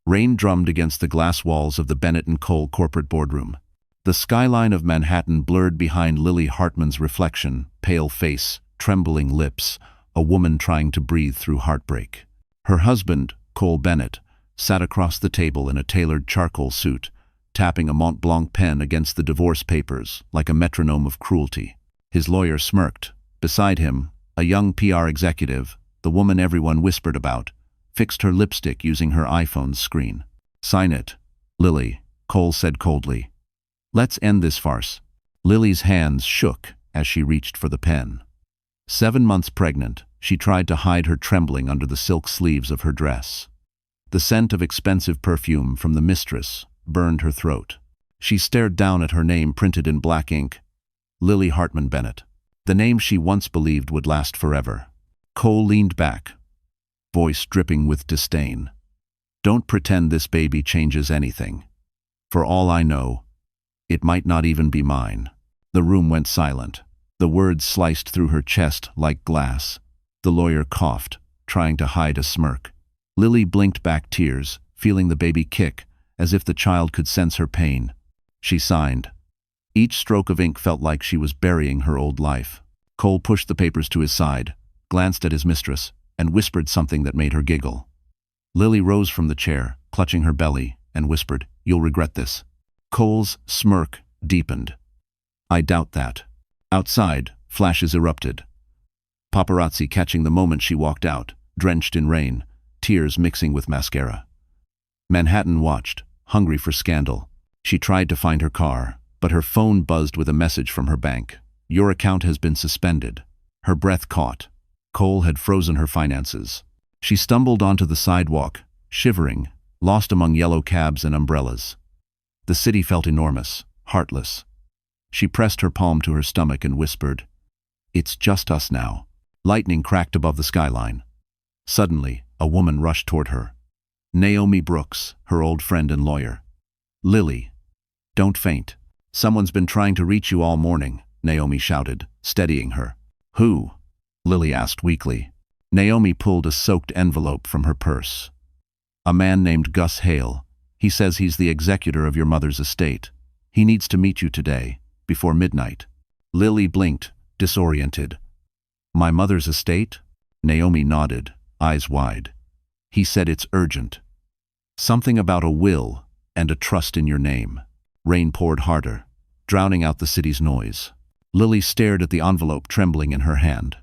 Rain drummed against the glass walls of the Bennett & Cole corporate boardroom. The skyline of Manhattan blurred behind Lily Hartman's reflection, pale face, trembling lips, a woman trying to breathe through heartbreak. Her husband, Cole Bennett, sat across the table in a tailored charcoal suit, tapping a Mont Blanc pen against the divorce papers like a metronome of cruelty. His lawyer smirked. Beside him, a young PR executive, the woman everyone whispered about, fixed her lipstick using her iPhone's screen. "Sign it, Lily," Cole said coldly. "Let's end this farce." Lily's hands shook as she reached for the pen. 7 months pregnant, she tried to hide her trembling under the silk sleeves of her dress. The scent of expensive perfume from the mistress burned her throat. She stared down at her name printed in black ink. Lily Hartman Bennett. The name she once believed would last forever. Cole leaned back, voice dripping with disdain. "Don't pretend this baby changes anything. For all I know, it might not even be mine." The room went silent. The words sliced through her chest like glass. The lawyer coughed, trying to hide a smirk. Lily blinked back tears, feeling the baby kick, as if the child could sense her pain. She signed. Each stroke of ink felt like she was burying her old life. Cole pushed the papers to his side, glanced at his mistress, and whispered something that made her giggle. Lily rose from the chair, clutching her belly, and whispered, "You'll regret this." Cole's smirk deepened. "I doubt that." Outside, flashes erupted. Paparazzi catching the moment she walked out, drenched in rain, tears mixing with mascara. Manhattan watched, hungry for scandal. She tried to find her car, but her phone buzzed with a message from her bank. "Your account has been suspended." Her breath caught. Cole had frozen her finances. She stumbled onto the sidewalk, shivering, lost among yellow cabs and umbrellas. The city felt enormous, heartless. She pressed her palm to her stomach and whispered, "It's just us now." Lightning cracked above the skyline. Suddenly, a woman rushed toward her. Naomi Brooks, her old friend and lawyer. "Lily, don't faint. Someone's been trying to reach you all morning," Naomi shouted, steadying her. "Who?" Lily asked weakly. Naomi pulled a soaked envelope from her purse. "A man named Gus Hale. He says he's the executor of your mother's estate. He needs to meet you today, before midnight." Lily blinked, disoriented. "My mother's estate?" Naomi nodded, eyes wide. "He said it's urgent. Something about a will and a trust in your name." Rain poured harder, drowning out the city's noise. Lily stared at the envelope trembling in her hand.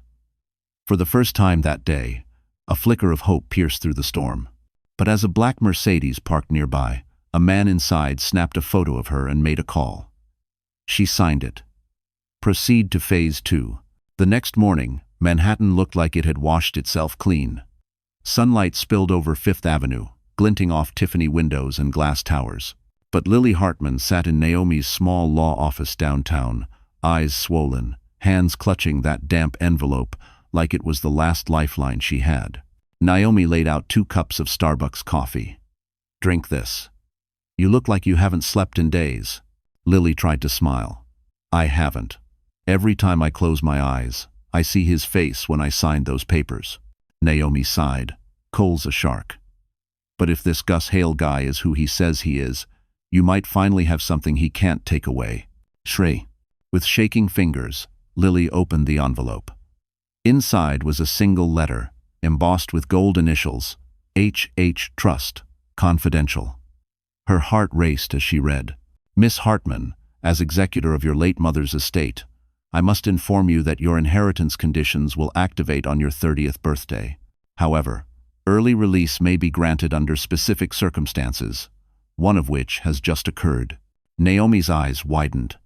For the first time that day, a flicker of hope pierced through the storm. But as a black Mercedes parked nearby, a man inside snapped a photo of her and made a call. She signed it. Proceed to Phase 2. The next morning, Manhattan looked like it had washed itself clean. Sunlight spilled over Fifth Avenue, glinting off Tiffany windows and glass towers. But Lily Hartman sat in Naomi's small law office downtown, eyes swollen, hands clutching that damp envelope like it was the last lifeline she had. Naomi laid out 2 cups of Starbucks coffee. "Drink this. You look like you haven't slept in days." Lily tried to smile. "I haven't. Every time I close my eyes, I see his face when I signed those papers." Naomi sighed. "Cole's a shark. But if this Gus Hale guy is who he says he is, you might finally have something he can't take away." Shrey. With shaking fingers, Lily opened the envelope. Inside was a single letter, embossed with gold initials, H.H. Trust, Confidential. Her heart raced as she read, "Miss Hartman, as executor of your late mother's estate, I must inform you that your inheritance conditions will activate on your 30th birthday. However, early release may be granted under specific circumstances, one of which has just occurred." Naomi's eyes widened.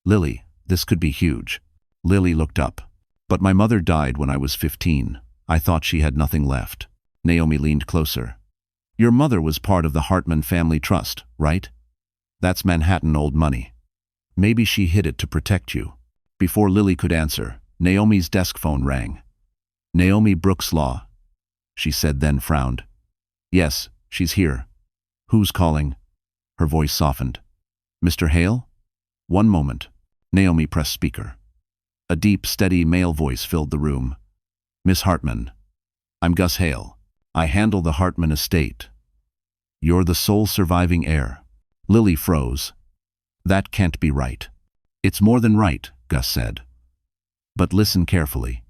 "Lily, this could be huge." Lily looked up. "But my mother died when I was 15. I thought she had nothing left." Naomi leaned closer. "Your mother was part of the Hartman family trust, right? That's Manhattan old money. Maybe she hid it to protect you." Before Lily could answer, Naomi's desk phone rang. "Naomi Brooks Law," she said, then frowned. "Yes, she's here." "Who's calling?" Her voice softened. "Mr. Hale?" "One moment." Naomi pressed speaker. A deep, steady male voice filled the room. "Miss Hartman, I'm Gus Hale. I handle the Hartman estate." You're the sole surviving heir. Lily froze. That can't be right. It's more than right, Gus said. But listen carefully.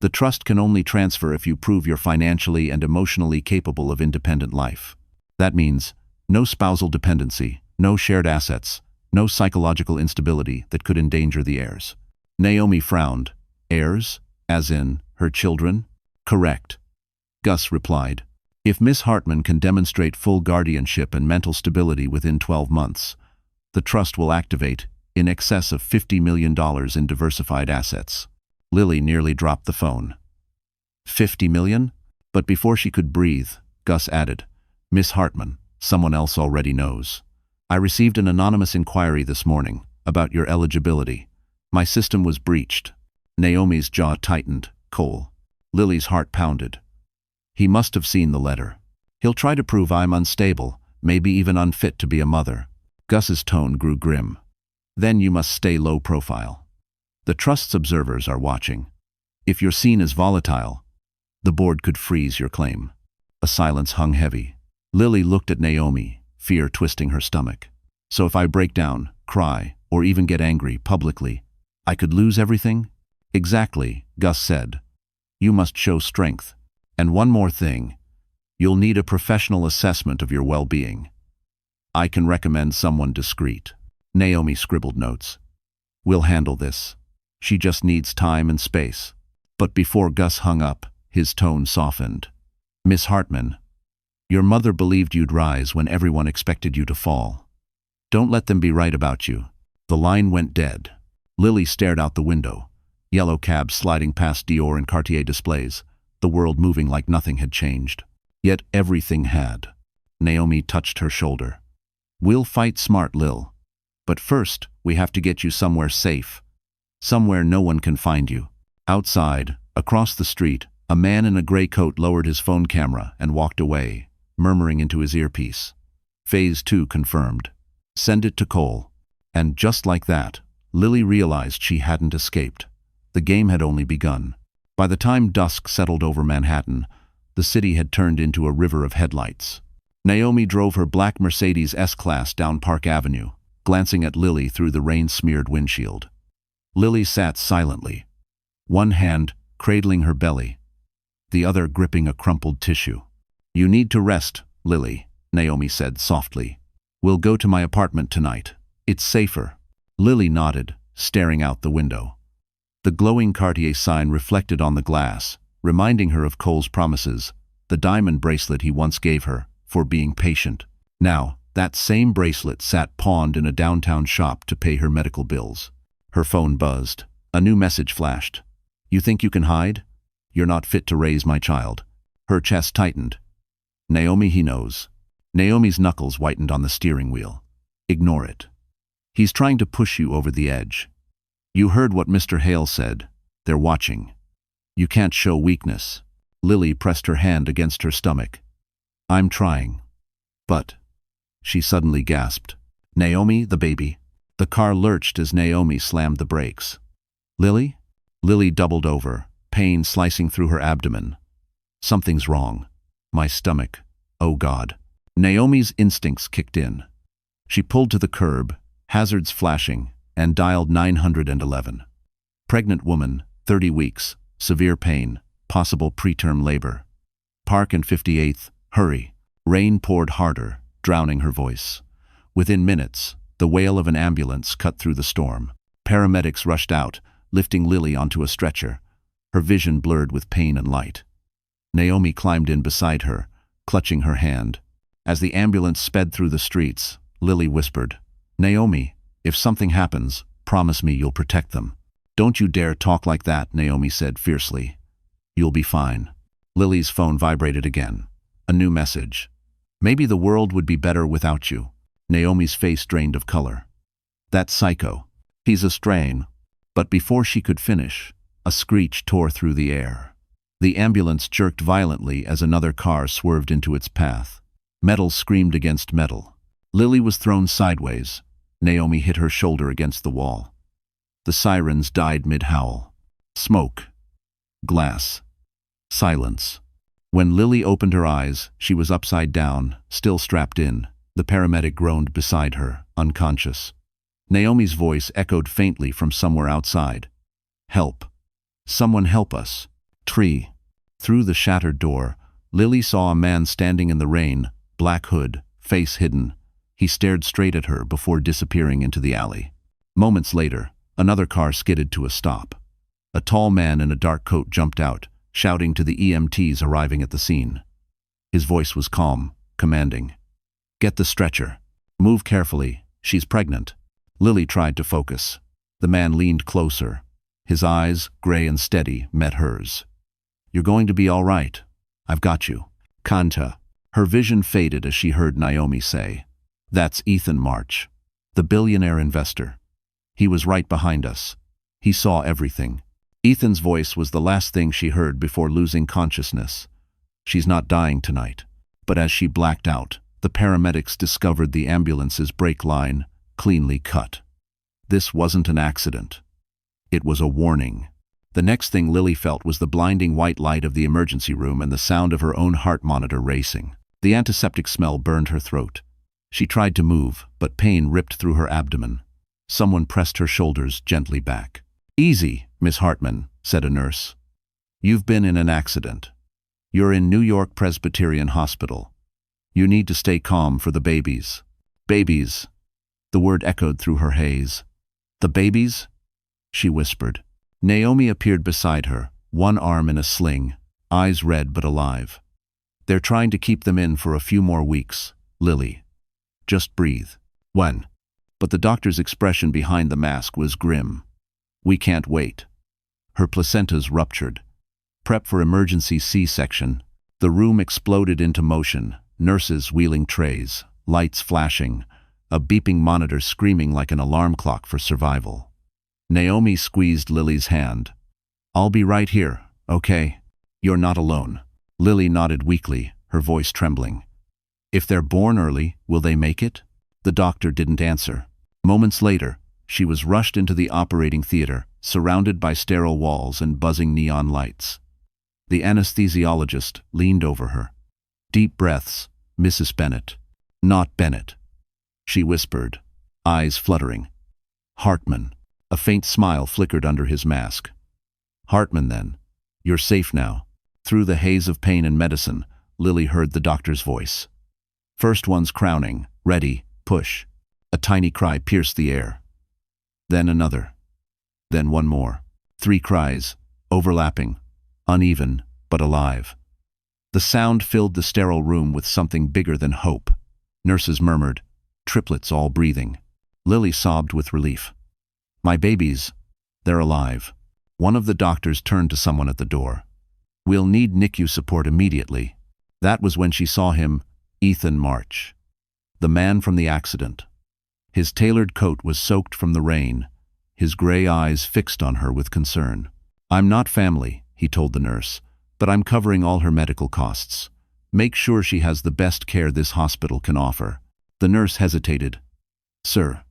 The trust can only transfer if you prove you're financially and emotionally capable of independent life. That means no spousal dependency, no shared assets, no psychological instability that could endanger the heirs. Naomi frowned. Heirs? As in, her children? Correct. Gus replied. If Miss Hartman can demonstrate full guardianship and mental stability within 12 months, the trust will activate in excess of $50 million in diversified assets. Lily nearly dropped the phone. 50 million? But before she could breathe, Gus added, Miss Hartman, someone else already knows. I received an anonymous inquiry this morning about your eligibility. My system was breached. Naomi's jaw tightened. Cole. Lily's heart pounded. He must have seen the letter. He'll try to prove I'm unstable, maybe even unfit to be a mother. Gus's tone grew grim. Then you must stay low profile. The trust's observers are watching. If you're seen as volatile, the board could freeze your claim. A silence hung heavy. Lily looked at Naomi, fear twisting her stomach. So if I break down, cry, or even get angry publicly, I could lose everything? Exactly, Gus said. You must show strength. And one more thing. You'll need a professional assessment of your well-being. I can recommend someone discreet. Naomi scribbled notes. We'll handle this. She just needs time and space. But before Gus hung up, his tone softened. Miss Hartman, your mother believed you'd rise when everyone expected you to fall. Don't let them be right about you. The line went dead. Lily stared out the window. Yellow cabs sliding past Dior and Cartier displays, the world moving like nothing had changed. Yet everything had. Naomi touched her shoulder. We'll fight smart, Lil. But first, we have to get you somewhere safe. Somewhere no one can find you. Outside, across the street, a man in a gray coat lowered his phone camera and walked away, murmuring into his earpiece. Phase 2 confirmed. Send it to Cole. And just like that, Lily realized she hadn't escaped. The game had only begun. By the time dusk settled over Manhattan, the city had turned into a river of headlights. Naomi drove her black Mercedes S-Class down Park Avenue, glancing at Lily through the rain-smeared windshield. Lily sat silently, one hand cradling her belly, the other gripping a crumpled tissue. You need to rest, Lily, Naomi said softly. We'll go to my apartment tonight. It's safer. Lily nodded, staring out the window. The glowing Cartier sign reflected on the glass, reminding her of Cole's promises, the diamond bracelet he once gave her, for being patient. Now, that same bracelet sat pawned in a downtown shop to pay her medical bills. Her phone buzzed. A new message flashed. You think you can hide? You're not fit to raise my child. Her chest tightened. Naomi, he knows. Naomi's knuckles whitened on the steering wheel. Ignore it. He's trying to push you over the edge. You heard what Mr. Hale said. They're watching. You can't show weakness. Lily pressed her hand against her stomach. I'm trying. But... She suddenly gasped. Naomi, the baby. The car lurched as Naomi slammed the brakes. Lily? Lily doubled over, pain slicing through her abdomen. Something's wrong. My stomach. Oh God. Naomi's instincts kicked in. She pulled to the curb, hazards flashing, and dialed 911. Pregnant woman, 30 weeks, severe pain, possible preterm labor. Park and 58th, hurry. Rain poured harder, drowning her voice. Within minutes, the wail of an ambulance cut through the storm. Paramedics rushed out, lifting Lily onto a stretcher, her vision blurred with pain and light. Naomi climbed in beside her, clutching her hand. As the ambulance sped through the streets, Lily whispered, Naomi, if something happens, promise me you'll protect them. Don't you dare talk like that, Naomi said fiercely. You'll be fine. Lily's phone vibrated again. A new message. Maybe the world would be better without you. Naomi's face drained of color. That psycho. He's a strain. But before she could finish, a screech tore through the air. The ambulance jerked violently as another car swerved into its path. Metal screamed against metal. Lily was thrown sideways. Naomi hit her shoulder against the wall. The sirens died mid-howl. Smoke. Glass. Silence. When Lily opened her eyes, she was upside down, still strapped in. The paramedic groaned beside her, unconscious. Naomi's voice echoed faintly from somewhere outside. "Help. Someone help us." Tree. Through the shattered door, Lily saw a man standing in the rain, black hood, face hidden. He stared straight at her before disappearing into the alley. Moments later, another car skidded to a stop. A tall man in a dark coat jumped out, shouting to the EMTs arriving at the scene. His voice was calm, commanding. "Get the stretcher. Move carefully. She's pregnant." Lily tried to focus. The man leaned closer. His eyes, gray and steady, met hers. "You're going to be all right. I've got you." Kanta. Her vision faded as she heard Naomi say, "That's Ethan March, the billionaire investor. He was right behind us. He saw everything." Ethan's voice was the last thing she heard before losing consciousness. "She's not dying tonight." But as she blacked out, the paramedics discovered the ambulance's brake line, cleanly cut. This wasn't an accident. It was a warning. The next thing Lily felt was the blinding white light of the emergency room and the sound of her own heart monitor racing. The antiseptic smell burned her throat. She tried to move, but pain ripped through her abdomen. Someone pressed her shoulders gently back. "Easy, Miss Hartman," said a nurse. "You've been in an accident. You're in New York Presbyterian Hospital. You need to stay calm for the babies." "Babies." The word echoed through her haze. "The babies?" she whispered. Naomi appeared beside her, one arm in a sling, eyes red but alive. "They're trying to keep them in for a few more weeks, Lily. Just breathe." "When?" But the doctor's expression behind the mask was grim. "We can't wait." Her placentas ruptured. Prep for emergency C-section. The room exploded into motion, nurses wheeling trays, lights flashing, a beeping monitor screaming like an alarm clock for survival. Naomi squeezed Lily's hand. "I'll be right here, okay? You're not alone." Lily nodded weakly, her voice trembling. "If they're born early, will they make it?" The doctor didn't answer. Moments later, she was rushed into the operating theater, surrounded by sterile walls and buzzing neon lights. The anesthesiologist leaned over her. "Deep breaths, Mrs. Bennett." "Not Bennett," she whispered, eyes fluttering. "Hartman." A faint smile flickered under his mask. "Hartman, then. You're safe now." Through the haze of pain and medicine, Lily heard the doctor's voice. First one's crowning, "Ready, push." A tiny cry pierced the air. Then another. Then one more. 3 cries, overlapping, uneven, but alive. The sound filled the sterile room with something bigger than hope. Nurses murmured, "Triplets all breathing." Lily sobbed with relief. "My babies, they're alive." One of the doctors turned to someone at the door. "We'll need NICU support immediately." That was when she saw him, Ethan March. The man from the accident. His tailored coat was soaked from the rain, his gray eyes fixed on her with concern. "I'm not family," he told the nurse, "but I'm covering all her medical costs. Make sure she has the best care this hospital can offer." The nurse hesitated. "Sir,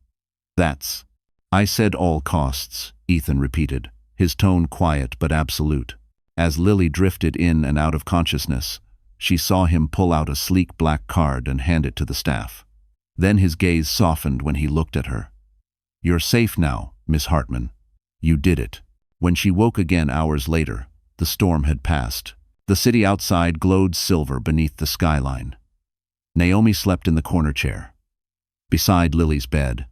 that's..." "I said all costs," Ethan repeated, his tone quiet but absolute. As Lily drifted in and out of consciousness, she saw him pull out a sleek black card and hand it to the staff. Then his gaze softened when he looked at her. "You're safe now, Miss Hartman. You did it." When she woke again hours later, the storm had passed. The city outside glowed silver beneath the skyline. Naomi slept in the corner chair, beside Lily's bed.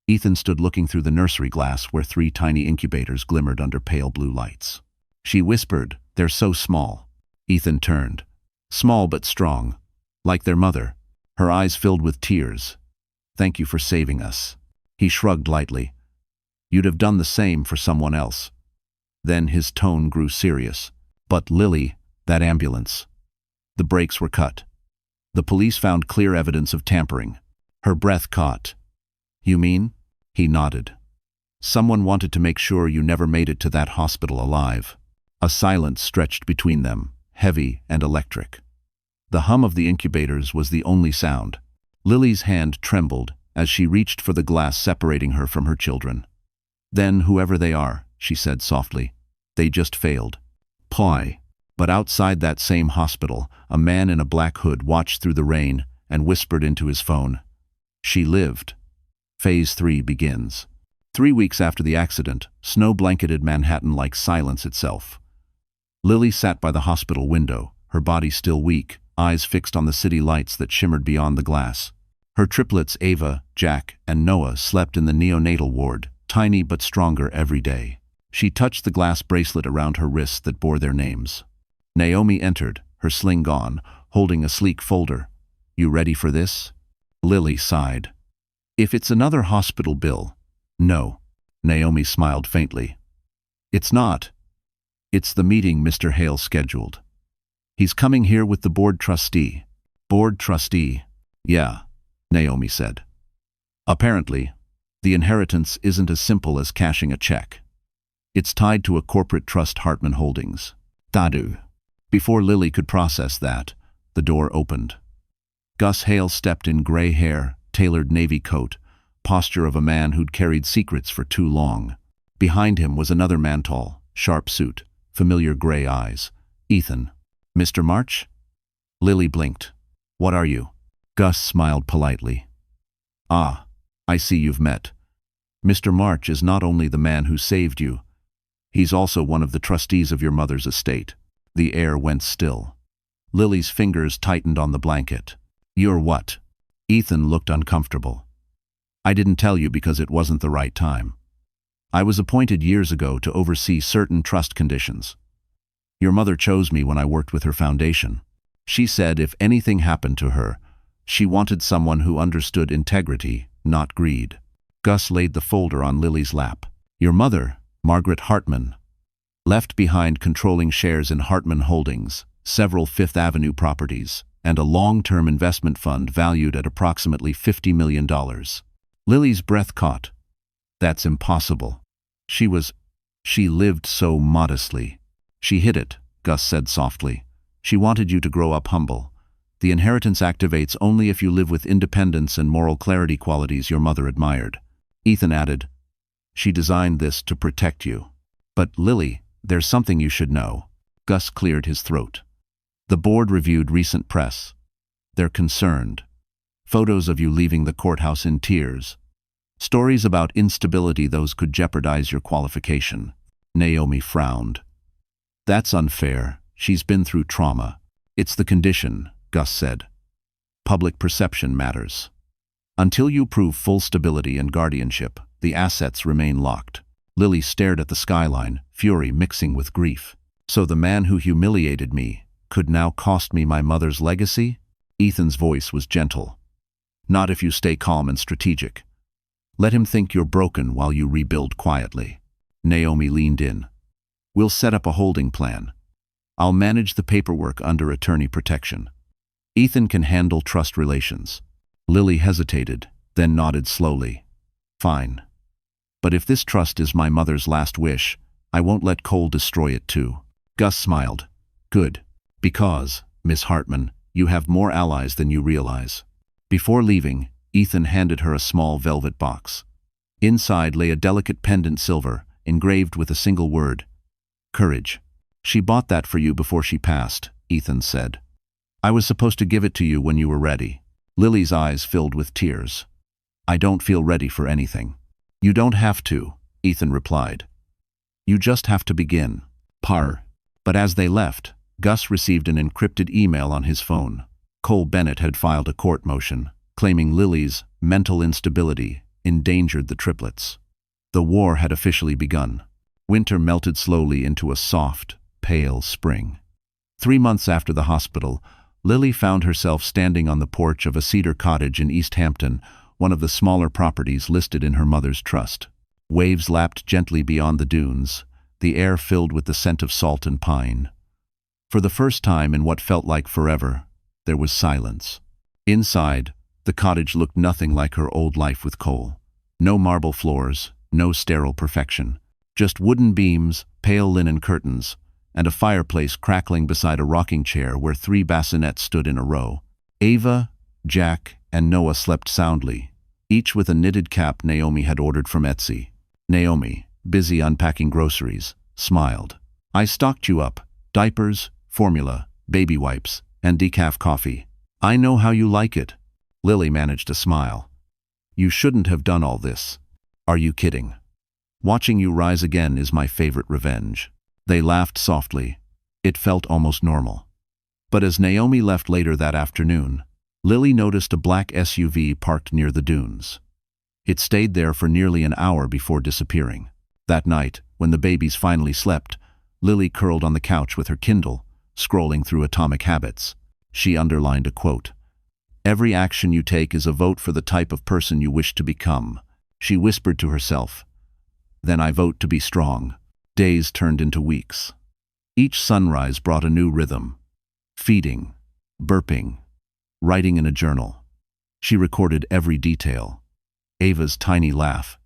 Ethan stood looking through the nursery glass where 3 tiny incubators glimmered under pale blue lights. She whispered, "They're so small." Ethan turned. Small but strong, like their mother. Her eyes filled with tears. "Thank you for saving us." He shrugged lightly. "You'd have done the same for someone else." Then his tone grew serious. "But Lily, that ambulance." The brakes were cut. The police found clear evidence of tampering. Her breath caught. "You mean?" He nodded. "Someone wanted to make sure you never made it to that hospital alive." A silence stretched between them, heavy and electric. The hum of the incubators was the only sound. Lily's hand trembled as she reached for the glass separating her from her children. "Then, whoever they are," she said softly, "they just failed." "Pie." But outside that same hospital, a man in a black hood watched through the rain and whispered into his phone. She lived. Phase 3 begins. 3 weeks after the accident, snow blanketed Manhattan like silence itself. Lily sat by the hospital window, her body still weak, eyes fixed on the city lights that shimmered beyond the glass. Her triplets, Ava, Jack, and Noah, slept in the neonatal ward, tiny but stronger every day. She touched the glass bracelet around her wrists that bore their names. Naomi entered, her sling gone, holding a sleek folder. "You ready for this?" Lily sighed. "If it's another hospital bill." "No." Naomi smiled faintly. "It's not. It's the meeting Mr. Hale scheduled. He's coming here with the board trustee." "Board trustee?" "Yeah," Naomi said. "Apparently, the inheritance isn't as simple as cashing a check. It's tied to a corporate trust, Hartman Holdings. Tadu." Before Lily could process that, the door opened. Gus Hale stepped in gray hair, tailored navy coat, posture of a man who'd carried secrets for too long. Behind him was another man, tall, sharp suit, familiar gray eyes. "Ethan." "Mr. March?" Lily blinked. "What are you?" Gus smiled politely. "Ah, I see you've met. Mr. March is not only the man who saved you, he's also one of the trustees of your mother's estate." The air went still. Lily's fingers tightened on the blanket. "You're what?" Ethan looked uncomfortable. "I didn't tell you because it wasn't the right time. I was appointed years ago to oversee certain trust conditions. Your mother chose me when I worked with her foundation. She said if anything happened to her, she wanted someone who understood integrity, not greed." Gus laid the folder on Lily's lap. "Your mother, Margaret Hartman, left behind controlling shares in Hartman Holdings, several Fifth Avenue properties, and a long-term investment fund valued at approximately $50 million. Lily's breath caught. "That's impossible. She lived so modestly." "She hid it," Gus said softly. "She wanted you to grow up humble. The inheritance activates only if you live with independence and moral clarity, qualities your mother admired." Ethan added, "She designed this to protect you. But Lily, there's something you should know." Gus cleared his throat. "The board reviewed recent press. They're concerned. Photos of you leaving the courthouse in tears. Stories about instability, those could jeopardize your qualification." Naomi frowned. "That's unfair. She's been through trauma." "It's the condition," Gus said. "Public perception matters. Until you prove full stability and guardianship, the assets remain locked." Lily stared at the skyline, fury mixing with grief. "So the man who humiliated me could now cost me my mother's legacy?" Ethan's voice was gentle. "Not if you stay calm and strategic. Let him think you're broken while you rebuild quietly." Naomi leaned in. "We'll set up a holding plan. I'll manage the paperwork under attorney protection. Ethan can handle trust relations." Lily hesitated, then nodded slowly. "Fine. But if this trust is my mother's last wish, I won't let Cole destroy it too." Gus smiled. "Good. Because, Miss Hartman, you have more allies than you realize." Before leaving, Ethan handed her a small velvet box. Inside lay a delicate pendant, silver, engraved with a single word: courage. "She bought that for you before she passed," Ethan said. "I was supposed to give it to you when you were ready." Lily's eyes filled with tears. "I don't feel ready for anything." "You don't have to," Ethan replied. "You just have to begin." But as they left, Gus received an encrypted email on his phone. Cole Bennett had filed a court motion, claiming Lily's mental instability endangered the triplets. The war had officially begun. Winter melted slowly into a soft, pale spring. 3 months after the hospital, Lily found herself standing on the porch of a cedar cottage in East Hampton, one of the smaller properties listed in her mother's trust. Waves lapped gently beyond the dunes, the air filled with the scent of salt and pine. For the first time in what felt like forever, there was silence. Inside, the cottage looked nothing like her old life with Cole. No marble floors, no sterile perfection. Just wooden beams, pale linen curtains, and a fireplace crackling beside a rocking chair where 3 bassinets stood in a row. Ava, Jack, and Noah slept soundly, each with a knitted cap Naomi had ordered from Etsy. Naomi, busy unpacking groceries, smiled. "I stocked you up: diapers, formula, baby wipes, and decaf coffee. I know how you like it. Lily managed to smile. You shouldn't have done all this. Are you kidding? Watching you rise again is my favorite revenge. They laughed softly. It felt almost normal. But as Naomi left later that afternoon, Lily noticed a black SUV parked near the dunes. It stayed there for nearly an hour before disappearing. That night, when the babies finally slept, Lily curled on the couch with her Kindle, scrolling through Atomic Habits. She underlined a quote. Every action you take is a vote for the type of person you wish to become, she whispered to herself. Then I vote to be strong. Days turned into weeks. Each sunrise brought a new rhythm. Feeding, burping, writing in a journal. She recorded every detail. Ava's tiny laugh,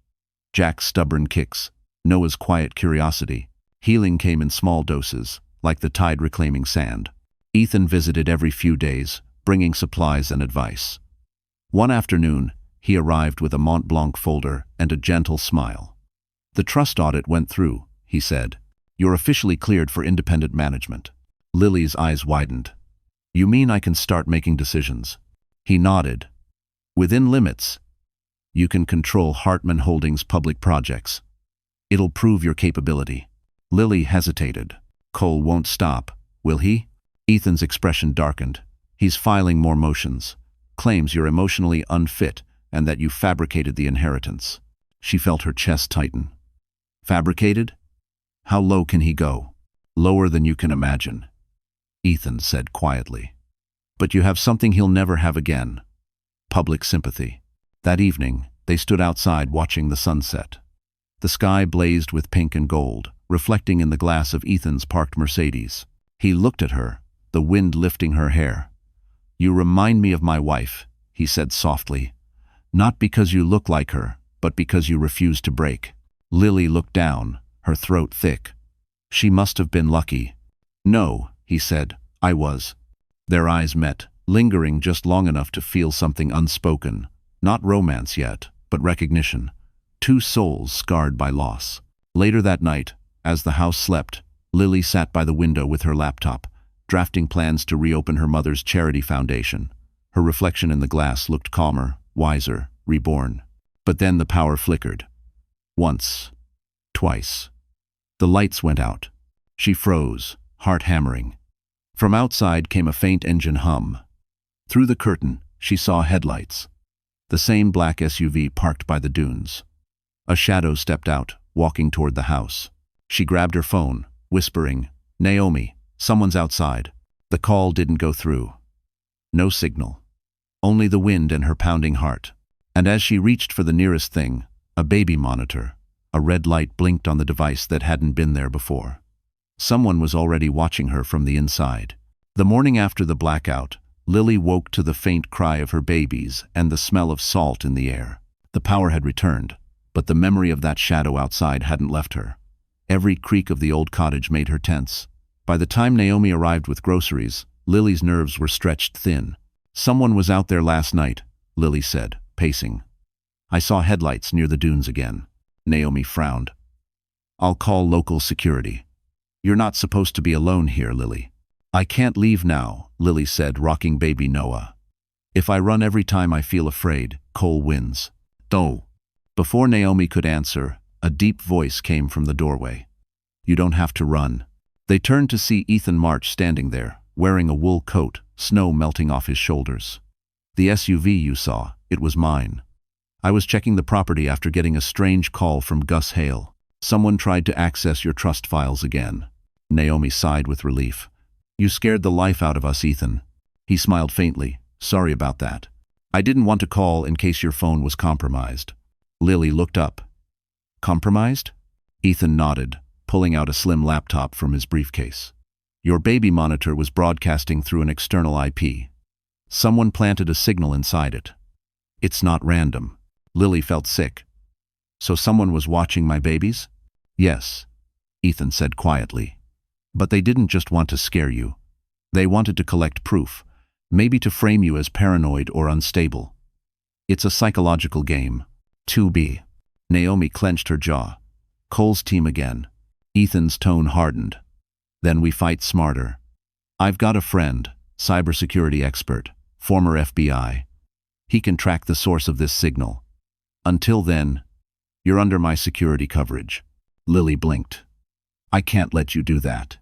Jack's stubborn kicks, Noah's quiet curiosity. Healing came in small doses, like the tide reclaiming sand. Ethan visited every few days, bringing supplies and advice. One afternoon, he arrived with a Mont Blanc folder and a gentle smile. The trust audit went through, he said. You're officially cleared for independent management. Lily's eyes widened. You mean I can start making decisions? He nodded. Within limits. You can control Hartman Holdings' public projects. It'll prove your capability. Lily hesitated. Cole won't stop, will he? Ethan's expression darkened. He's filing more motions. Claims you're emotionally unfit and that you fabricated the inheritance. She felt her chest tighten. Fabricated? How low can he go? Lower than you can imagine. Ethan said quietly. But you have something he'll never have again. Public sympathy. That evening, they stood outside watching the sunset. The sky blazed with pink and gold, reflecting in the glass of Ethan's parked Mercedes. He looked at her, the wind lifting her hair. You remind me of my wife, he said softly. Not because you look like her, but because you refuse to break. Lily looked down, her throat thick. She must have been lucky. No, he said, I was. Their eyes met, lingering just long enough to feel something unspoken. Not romance yet, but recognition. Two souls scarred by loss. Later that night, as the house slept, Lily sat by the window with her laptop, drafting plans to reopen her mother's charity foundation. Her reflection in the glass looked calmer, wiser, reborn. But then the power flickered. Once. Twice. The lights went out. She froze, heart hammering. From outside came a faint engine hum. Through the curtain, she saw headlights. The same black SUV parked by the dunes. A shadow stepped out, walking toward the house. She grabbed her phone, whispering, Naomi, someone's outside. The call didn't go through. No signal. Only the wind and her pounding heart. And as she reached for the nearest thing, a baby monitor, a red light blinked on the device that hadn't been there before. Someone was already watching her from the inside. The morning after the blackout, Lily woke to the faint cry of her babies and the smell of salt in the air. The power had returned, but the memory of that shadow outside hadn't left her. Every creak of the old cottage made her tense. By the time Naomi arrived with groceries, Lily's nerves were stretched thin. Someone was out there last night, Lily said, pacing. I saw headlights near the dunes again. Naomi frowned. I'll call local security. You're not supposed to be alone here, Lily. I can't leave now, Lily said, rocking baby Noah. If I run every time I feel afraid, Cole wins. Oh. Before Naomi could answer, a deep voice came from the doorway. You don't have to run. They turned to see Ethan March standing there, wearing a wool coat, snow melting off his shoulders. The SUV you saw, it was mine. I was checking the property after getting a strange call from Gus Hale. Someone tried to access your trust files again. Naomi sighed with relief. You scared the life out of us, Ethan. He smiled faintly. Sorry about that. I didn't want to call in case your phone was compromised. Lily looked up. Compromised? Ethan nodded, pulling out a slim laptop from his briefcase. Your baby monitor was broadcasting through an external IP. Someone planted a signal inside it. It's not random. Lily felt sick. So someone was watching my babies? Yes, Ethan said quietly. But they didn't just want to scare you. They wanted to collect proof, maybe to frame you as paranoid or unstable. It's a psychological game. 2B. Naomi clenched her jaw. Cole's team again. Ethan's tone hardened. Then we fight smarter. I've got a friend, cybersecurity expert, former FBI. He can track the source of this signal. Until then, you're under my security coverage. Lily blinked. I can't let you do that.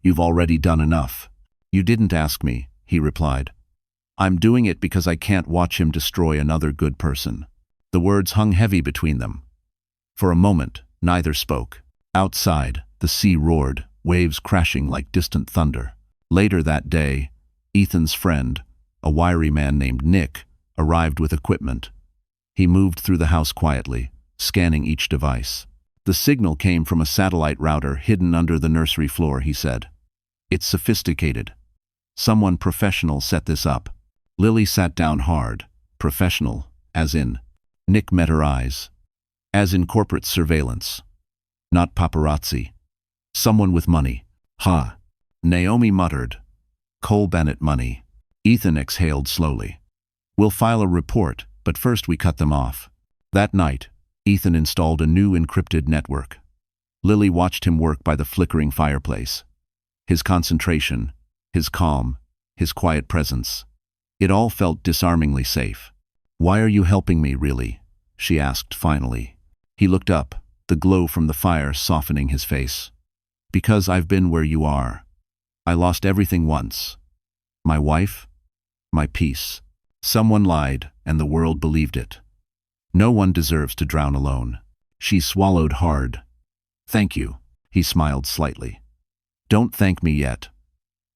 You've already done enough. You didn't ask me, he replied. I'm doing it because I can't watch him destroy another good person. The words hung heavy between them. For a moment, neither spoke. Outside, the sea roared, waves crashing like distant thunder. Later that day, Ethan's friend, a wiry man named Nick, arrived with equipment. He moved through the house quietly, scanning each device. The signal came from a satellite router hidden under the nursery floor, he said. It's sophisticated. Someone professional set this up. Lily sat down hard. Professional, as in. Nick met her eyes. As in corporate surveillance. Not paparazzi. Someone with money. Ha. Naomi muttered. Cole Bennett money. Ethan exhaled slowly. We'll file a report, but first we cut them off. That night, Ethan installed a new encrypted network. Lily watched him work by the flickering fireplace. His concentration, his calm, his quiet presence. It all felt disarmingly safe. Why are you helping me, really? She asked finally. He looked up, the glow from the fire softening his face. Because I've been where you are. I lost everything once. My wife, my peace. Someone lied, and the world believed it. No one deserves to drown alone. She swallowed hard. Thank you, he smiled slightly. Don't thank me yet.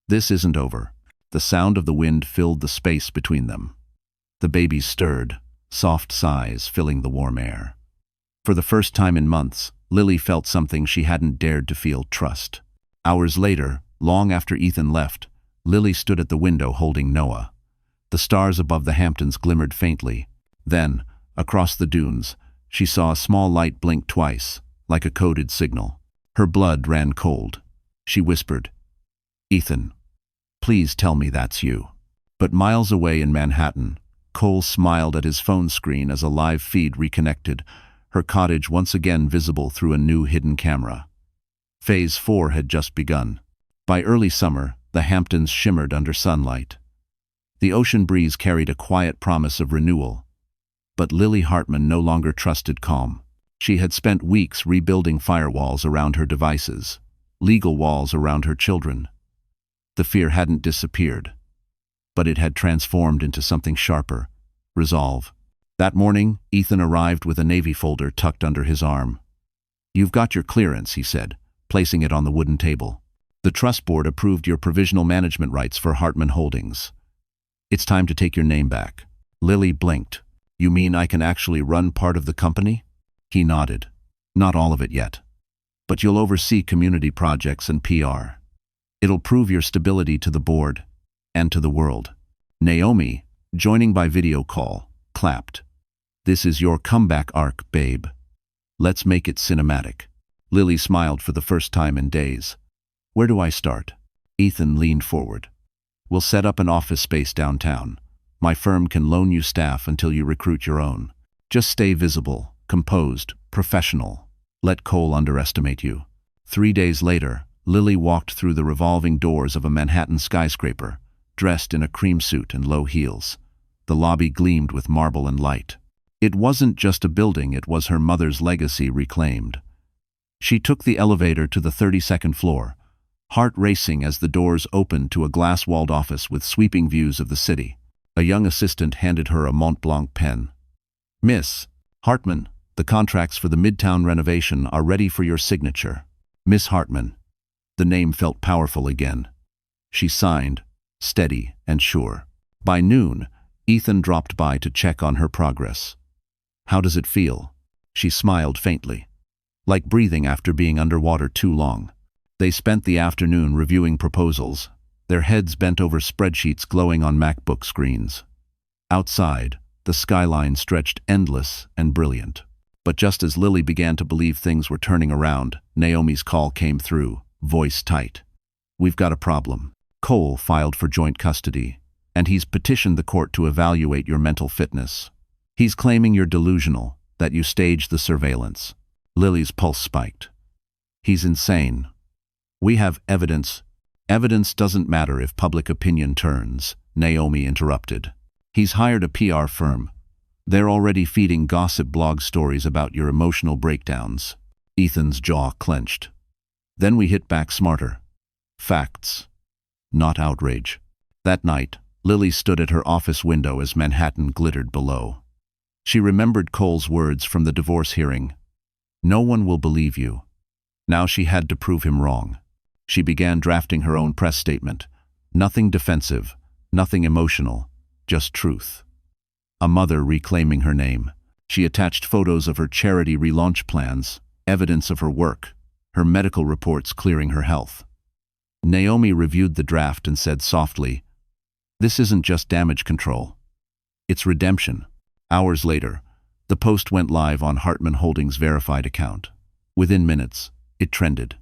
This isn't over. The sound of the wind filled the space between them. The babies stirred, soft sighs filling the warm air. For the first time in months, Lily felt something she hadn't dared to feel: trust. Hours later, long after Ethan left, Lily stood at the window holding Noah. The stars above the Hamptons glimmered faintly. Then, across the dunes, she saw a small light blink twice, like a coded signal. Her blood ran cold. She whispered, Ethan, please tell me that's you. But miles away in Manhattan, Cole smiled at his phone screen as a live feed reconnected, her cottage once again visible through a new hidden camera. Phase 4 had just begun. By early summer, the Hamptons shimmered under sunlight. The ocean breeze carried a quiet promise of renewal. But Lily Hartman no longer trusted calm. She had spent weeks rebuilding firewalls around her devices, legal walls around her children. The fear hadn't disappeared, but it had transformed into something sharper: resolve. That morning, Ethan arrived with a Navy folder tucked under his arm. You've got your clearance, he said, placing it on the wooden table. The trust board approved your provisional management rights for Hartman Holdings. It's time to take your name back. Lily blinked. You mean I can actually run part of the company? He nodded. Not all of it yet. But you'll oversee community projects and PR. It'll prove your stability to the board and to the world. Naomi, joining by video call, clapped. This is your comeback arc, babe. Let's make it cinematic. Lily smiled for the first time in days. Where do I start? Ethan leaned forward. We'll set up an office space downtown. My firm can loan you staff until you recruit your own. Just stay visible, composed, professional. Let Cole underestimate you. 3 days later, Lily walked through the revolving doors of a Manhattan skyscraper, dressed in a cream suit and low heels. The lobby gleamed with marble and light. It wasn't just a building, it was her mother's legacy reclaimed. She took the elevator to the 32nd floor, heart racing as the doors opened to a glass-walled office with sweeping views of the city. A young assistant handed her a Mont Blanc pen. Miss Hartman, the contracts for the Midtown renovation are ready for your signature. Miss Hartman. The name felt powerful again. She signed, steady and sure. By noon, Ethan dropped by to check on her progress. How does it feel? She smiled faintly. Like breathing after being underwater too long. They spent the afternoon reviewing proposals, their heads bent over spreadsheets glowing on MacBook screens. Outside, the skyline stretched endless and brilliant. But just as Lily began to believe things were turning around, Naomi's call came through, voice tight. We've got a problem. Cole filed for joint custody, and he's petitioned the court to evaluate your mental fitness. He's claiming you're delusional, that you staged the surveillance. Lily's pulse spiked. He's insane. We have evidence, Evidence doesn't matter if public opinion turns, Naomi interrupted. He's hired a PR firm. They're already feeding gossip blog stories about your emotional breakdowns. Ethan's jaw clenched. Then we hit back smarter. Facts, not outrage. That night, Lily stood at her office window as Manhattan glittered below. She remembered Cole's words from the divorce hearing. No one will believe you. Now she had to prove him wrong. She began drafting her own press statement. Nothing defensive, nothing emotional, just truth. A mother reclaiming her name. She attached photos of her charity relaunch plans, evidence of her work, her medical reports clearing her health. Naomi reviewed the draft and said softly, "This isn't just damage control. It's redemption." Hours later, the post went live on Hartman Holdings' verified account. Within minutes, it trended.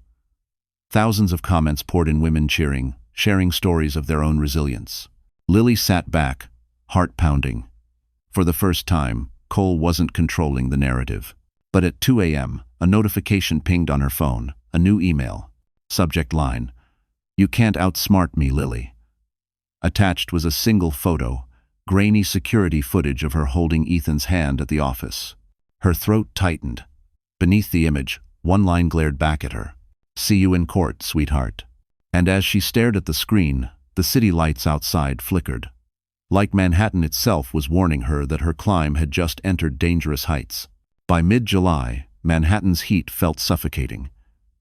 Thousands of comments poured in, women cheering, sharing stories of their own resilience. Lily sat back, heart pounding. For the first time, Cole wasn't controlling the narrative. But at 2 a.m., a notification pinged on her phone, a new email. Subject line, "You can't outsmart me, Lily." Attached was a single photo, grainy security footage of her holding Ethan's hand at the office. Her throat tightened. Beneath the image, one line glared back at her. "See you in court, sweetheart." And as she stared at the screen, the city lights outside flickered. Like Manhattan itself was warning her that her climb had just entered dangerous heights. By mid-July, Manhattan's heat felt suffocating.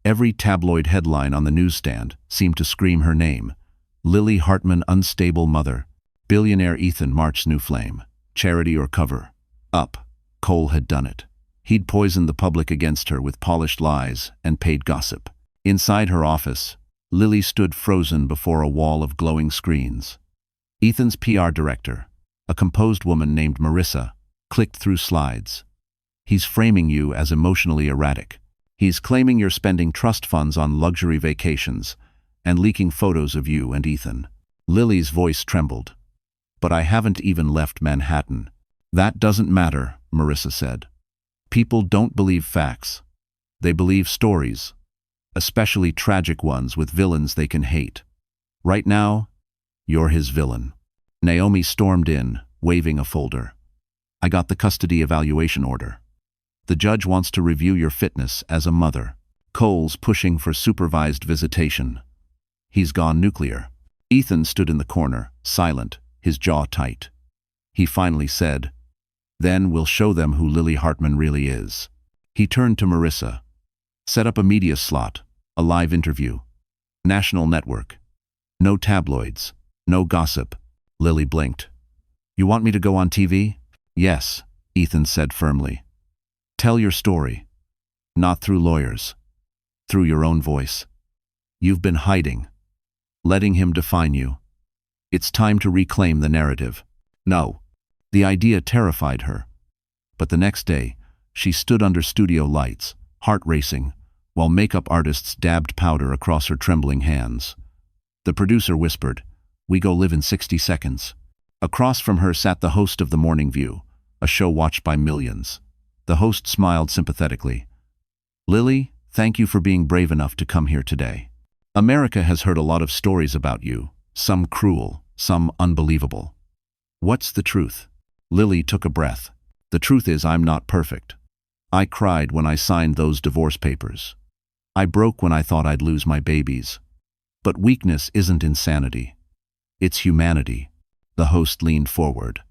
Every tabloid headline on the newsstand seemed to scream her name. Lily Hartman, unstable mother. Billionaire Ethan March's new flame. Charity or cover? Up. Cole had done it. He'd poisoned the public against her with polished lies and paid gossip. Inside her office, Lily stood frozen before a wall of glowing screens. Ethan's PR director, a composed woman named Marissa, clicked through slides. "He's framing you as emotionally erratic. He's claiming you're spending trust funds on luxury vacations and leaking photos of you and Ethan." Lily's voice trembled. "But I haven't even left Manhattan." "That doesn't matter," Marissa said. "People don't believe facts. They believe stories, especially tragic ones with villains they can hate. Right now, you're his villain." Naomi stormed in, waving a folder. "I got the custody evaluation order. The judge wants to review your fitness as a mother." Cole's pushing for supervised visitation. He's gone nuclear. Ethan stood in the corner, silent, his jaw tight. He finally said, "Then we'll show them who Lily Hartman really is." He turned to Marissa. "Set up a media slot, a live interview. National network. No tabloids, no gossip." Lily blinked. "You want me to go on TV?" "Yes," Ethan said firmly. "Tell your story. Not through lawyers. Through your own voice. You've been hiding, letting him define you. It's time to reclaim the narrative." No. The idea terrified her. But the next day, she stood under studio lights, heart racing, while makeup artists dabbed powder across her trembling hands. The producer whispered, "We go live in 60 seconds." Across from her sat the host of The Morning View, a show watched by millions. The host smiled sympathetically. "Lily, thank you for being brave enough to come here today. America has heard a lot of stories about you, some cruel, some unbelievable. What's the truth?" Lily took a breath. "The truth is I'm not perfect. I cried when I signed those divorce papers. I broke when I thought I'd lose my babies. But weakness isn't insanity. It's humanity." The host leaned forward.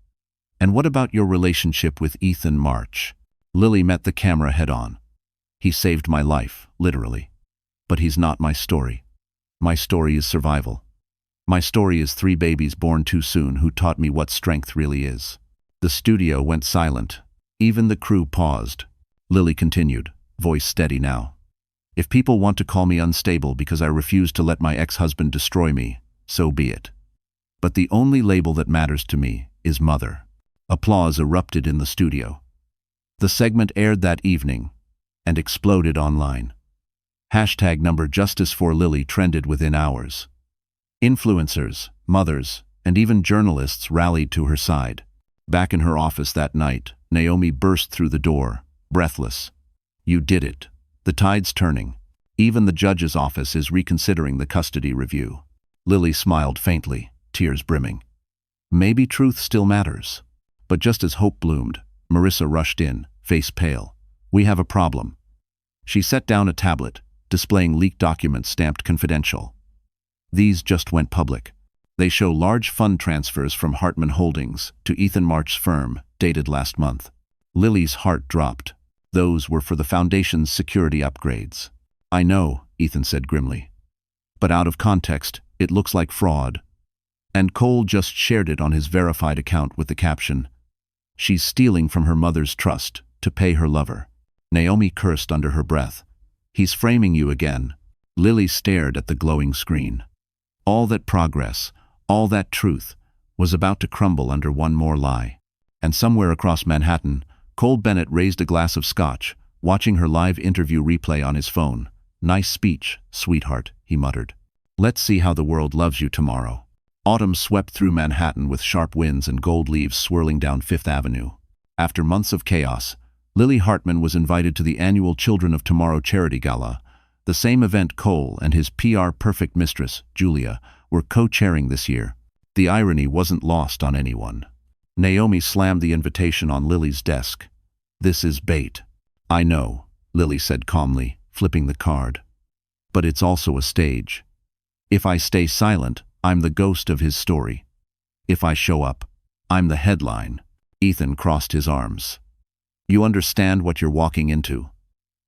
"And what about your relationship with Ethan March?" Lily met the camera head-on. "He saved my life, literally. But he's not my story. My story is survival. My story is 3 babies born too soon who taught me what strength really is." The studio went silent. Even the crew paused. Lily continued, voice steady now. "If people want to call me unstable because I refuse to let my ex-husband destroy me, so be it. But the only label that matters to me is mother." Applause erupted in the studio. The segment aired that evening and exploded online. #Justice for Lily trended within hours. Influencers, mothers, and even journalists rallied to her side. Back in her office that night, Naomi burst through the door, breathless. "You did it. The tide's turning. Even the judge's office is reconsidering the custody review." Lily smiled faintly, tears brimming. Maybe truth still matters. But just as hope bloomed, Marissa rushed in, face pale. We have a problem. She set down a tablet, displaying leaked documents stamped confidential. These just went public. They show large fund transfers from Hartman Holdings to Ethan March's firm, dated last month. Lily's heart dropped. Those were for the foundation's security upgrades. I know, Ethan said grimly. But out of context, it looks like fraud. And Cole just shared it on his verified account with the caption, "She's stealing from her mother's trust to pay her lover." Naomi cursed under her breath. He's framing you again. Lily stared at the glowing screen. All that progress, all that truth, was about to crumble under one more lie. And somewhere across Manhattan, Cole Bennett raised a glass of scotch, watching her live interview replay on his phone. Nice speech, sweetheart, he muttered. Let's see how the world loves you tomorrow. Autumn swept through Manhattan with sharp winds and gold leaves swirling down Fifth Avenue. After months of chaos, Lily Hartman was invited to the annual Children of Tomorrow charity gala, the same event Cole and his PR perfect mistress, Julia, were co-chairing this year. The irony wasn't lost on anyone. Naomi slammed the invitation on Lily's desk. This is bait. I know, Lily said calmly, flipping the card. But it's also a stage. If I stay silent, I'm the ghost of his story. If I show up, I'm the headline. Ethan crossed his arms. You understand what you're walking into.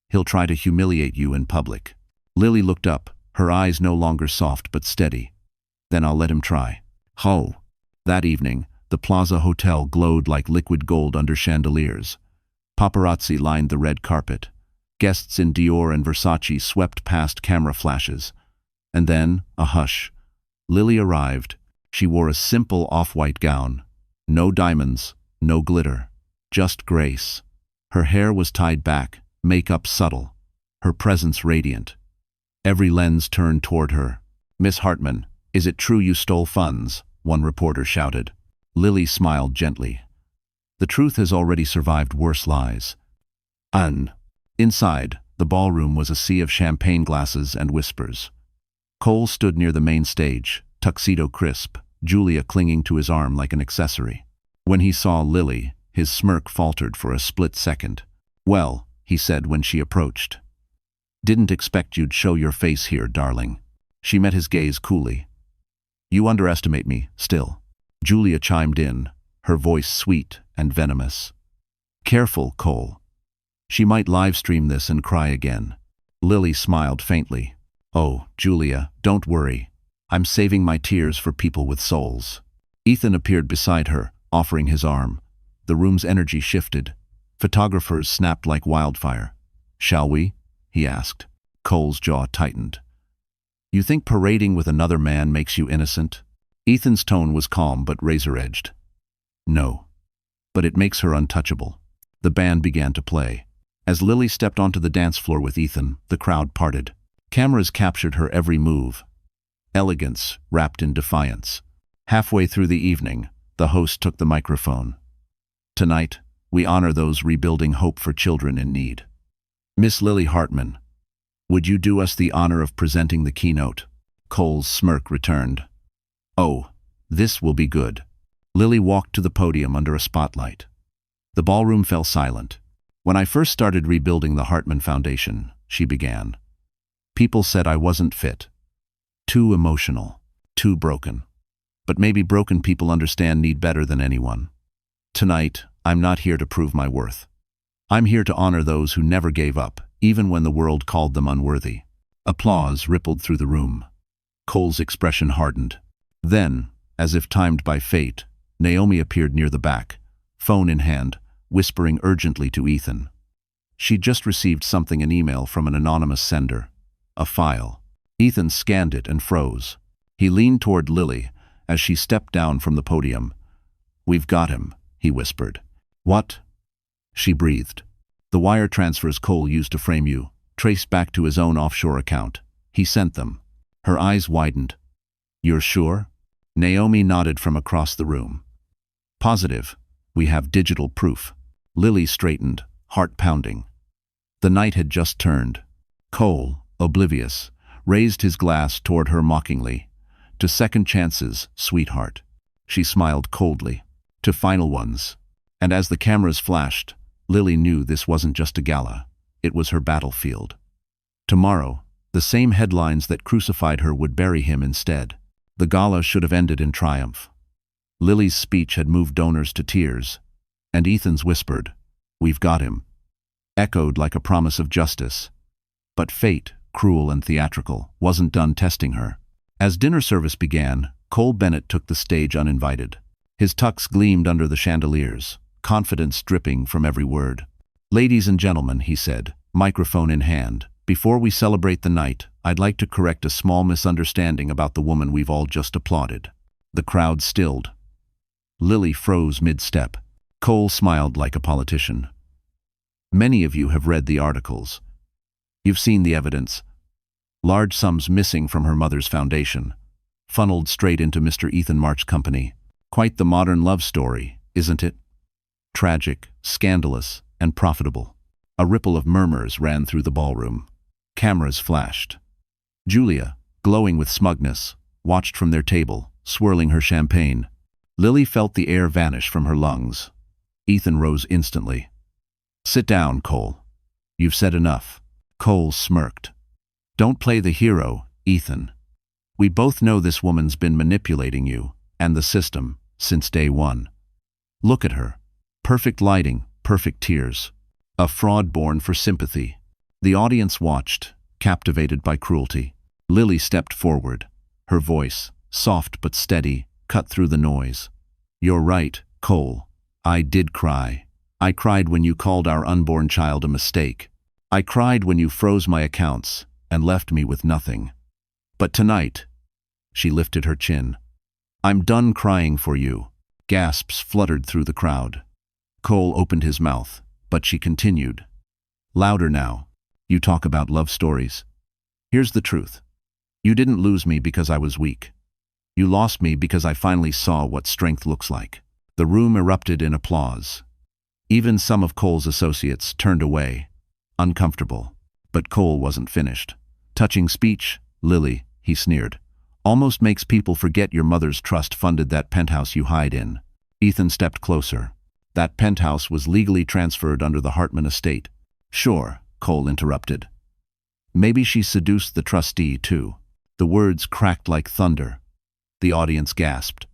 He'll try to humiliate you in public. Lily looked up, her eyes no longer soft but steady. Then I'll let him try. Ho! That evening, the Plaza Hotel glowed like liquid gold under chandeliers. Paparazzi lined the red carpet. Guests in Dior and Versace swept past camera flashes. And then, a hush. Lily arrived. She wore a simple off-white gown. No diamonds, no glitter. Just grace. Her hair was tied back, makeup subtle. Her presence radiant. Every lens turned toward her. Miss Hartman, is it true you stole funds? One reporter shouted. Lily smiled gently. The truth has already survived worse lies. Inside, the ballroom was a sea of champagne glasses and whispers. Cole stood near the main stage, tuxedo crisp, Julia clinging to his arm like an accessory. When he saw Lily, his smirk faltered for a split second. Well, he said when she approached. Didn't expect you'd show your face here, darling. She met his gaze coolly. You underestimate me, still. Julia chimed in, her voice sweet and venomous. Careful, Cole. She might livestream this and cry again. Lily smiled faintly. Oh, Julia, don't worry. I'm saving my tears for people with souls. Ethan appeared beside her, offering his arm. The room's energy shifted. Photographers snapped like wildfire. Shall we? He asked. Cole's jaw tightened. You think parading with another man makes you innocent? Ethan's tone was calm but razor-edged. No. But it makes her untouchable. The band began to play. As Lily stepped onto the dance floor with Ethan, the crowd parted. Cameras captured her every move. Elegance wrapped in defiance. Halfway through the evening, the host took the microphone. Tonight, we honor those rebuilding hope for children in need. Miss Lily Hartman, would you do us the honor of presenting the keynote? Cole's smirk returned. Oh, this will be good. Lily walked to the podium under a spotlight. The ballroom fell silent. When I first started rebuilding the Hartman Foundation, she began. People said I wasn't fit. Too emotional. Too broken. But maybe broken people understand need better than anyone. Tonight, I'm not here to prove my worth. I'm here to honor those who never gave up, even when the world called them unworthy. Applause rippled through the room. Cole's expression hardened. Then, as if timed by fate, Naomi appeared near the back, phone in hand, whispering urgently to Ethan. She'd just received something in email from an anonymous sender. A file. Ethan scanned it and froze. He leaned toward Lily as she stepped down from the podium. We've got him, he whispered. What? She breathed. The wire transfers Cole used to frame you, traced back to his own offshore account. He sent them. Her eyes widened. You're sure? Naomi nodded from across the room. Positive. We have digital proof. Lily straightened, heart pounding. The night had just turned. Cole, oblivious, raised his glass toward her mockingly. To second chances, sweetheart. She smiled coldly. To final ones. And as the cameras flashed, Lily knew this wasn't just a gala. It was her battlefield. Tomorrow, the same headlines that crucified her would bury him instead. The gala should have ended in triumph. Lily's speech had moved donors to tears, and Ethan's whispered, "We've got him," echoed like a promise of justice. But fate, cruel and theatrical, wasn't done testing her. As dinner service began, Cole Bennett took the stage uninvited. His tux gleamed under the chandeliers, confidence dripping from every word. "Ladies and gentlemen," he said, microphone in hand, "before we celebrate the night, I'd like to correct a small misunderstanding about the woman we've all just applauded." The crowd stilled. Lily froze mid-step. Cole smiled like a politician. "Many of you have read the articles. You've seen the evidence. Large sums missing from her mother's foundation, funneled straight into Mr. Ethan March's company. Quite the modern love story, isn't it? Tragic, scandalous, and profitable." A ripple of murmurs ran through the ballroom. Cameras flashed. Julia, glowing with smugness, watched from their table, swirling her champagne. Lily felt the air vanish from her lungs. Ethan rose instantly. "Sit down, Cole. You've said enough." Cole smirked. "Don't play the hero, Ethan. We both know this woman's been manipulating you, and the system, since day one. Look at her. Perfect lighting, perfect tears. A fraud born for sympathy." The audience watched, captivated by cruelty. Lily stepped forward. Her voice, soft but steady, cut through the noise. "You're right, Cole. I did cry. I cried when you called our unborn child a mistake. I cried when you froze my accounts and left me with nothing. But tonight," she lifted her chin, "I'm done crying for you." Gasps fluttered through the crowd. Cole opened his mouth, but she continued. "Louder now. You talk about love stories. Here's the truth. You didn't lose me because I was weak. You lost me because I finally saw what strength looks like." The room erupted in applause. Even some of Cole's associates turned away, uncomfortable. But Cole wasn't finished. "Touching speech, Lily," he sneered. "Almost makes people forget your mother's trust funded that penthouse you hide in." Ethan stepped closer. "That penthouse was legally transferred under the Hartman estate." "Sure," Cole interrupted. "Maybe she seduced the trustee, too." The words cracked like thunder. The audience gasped.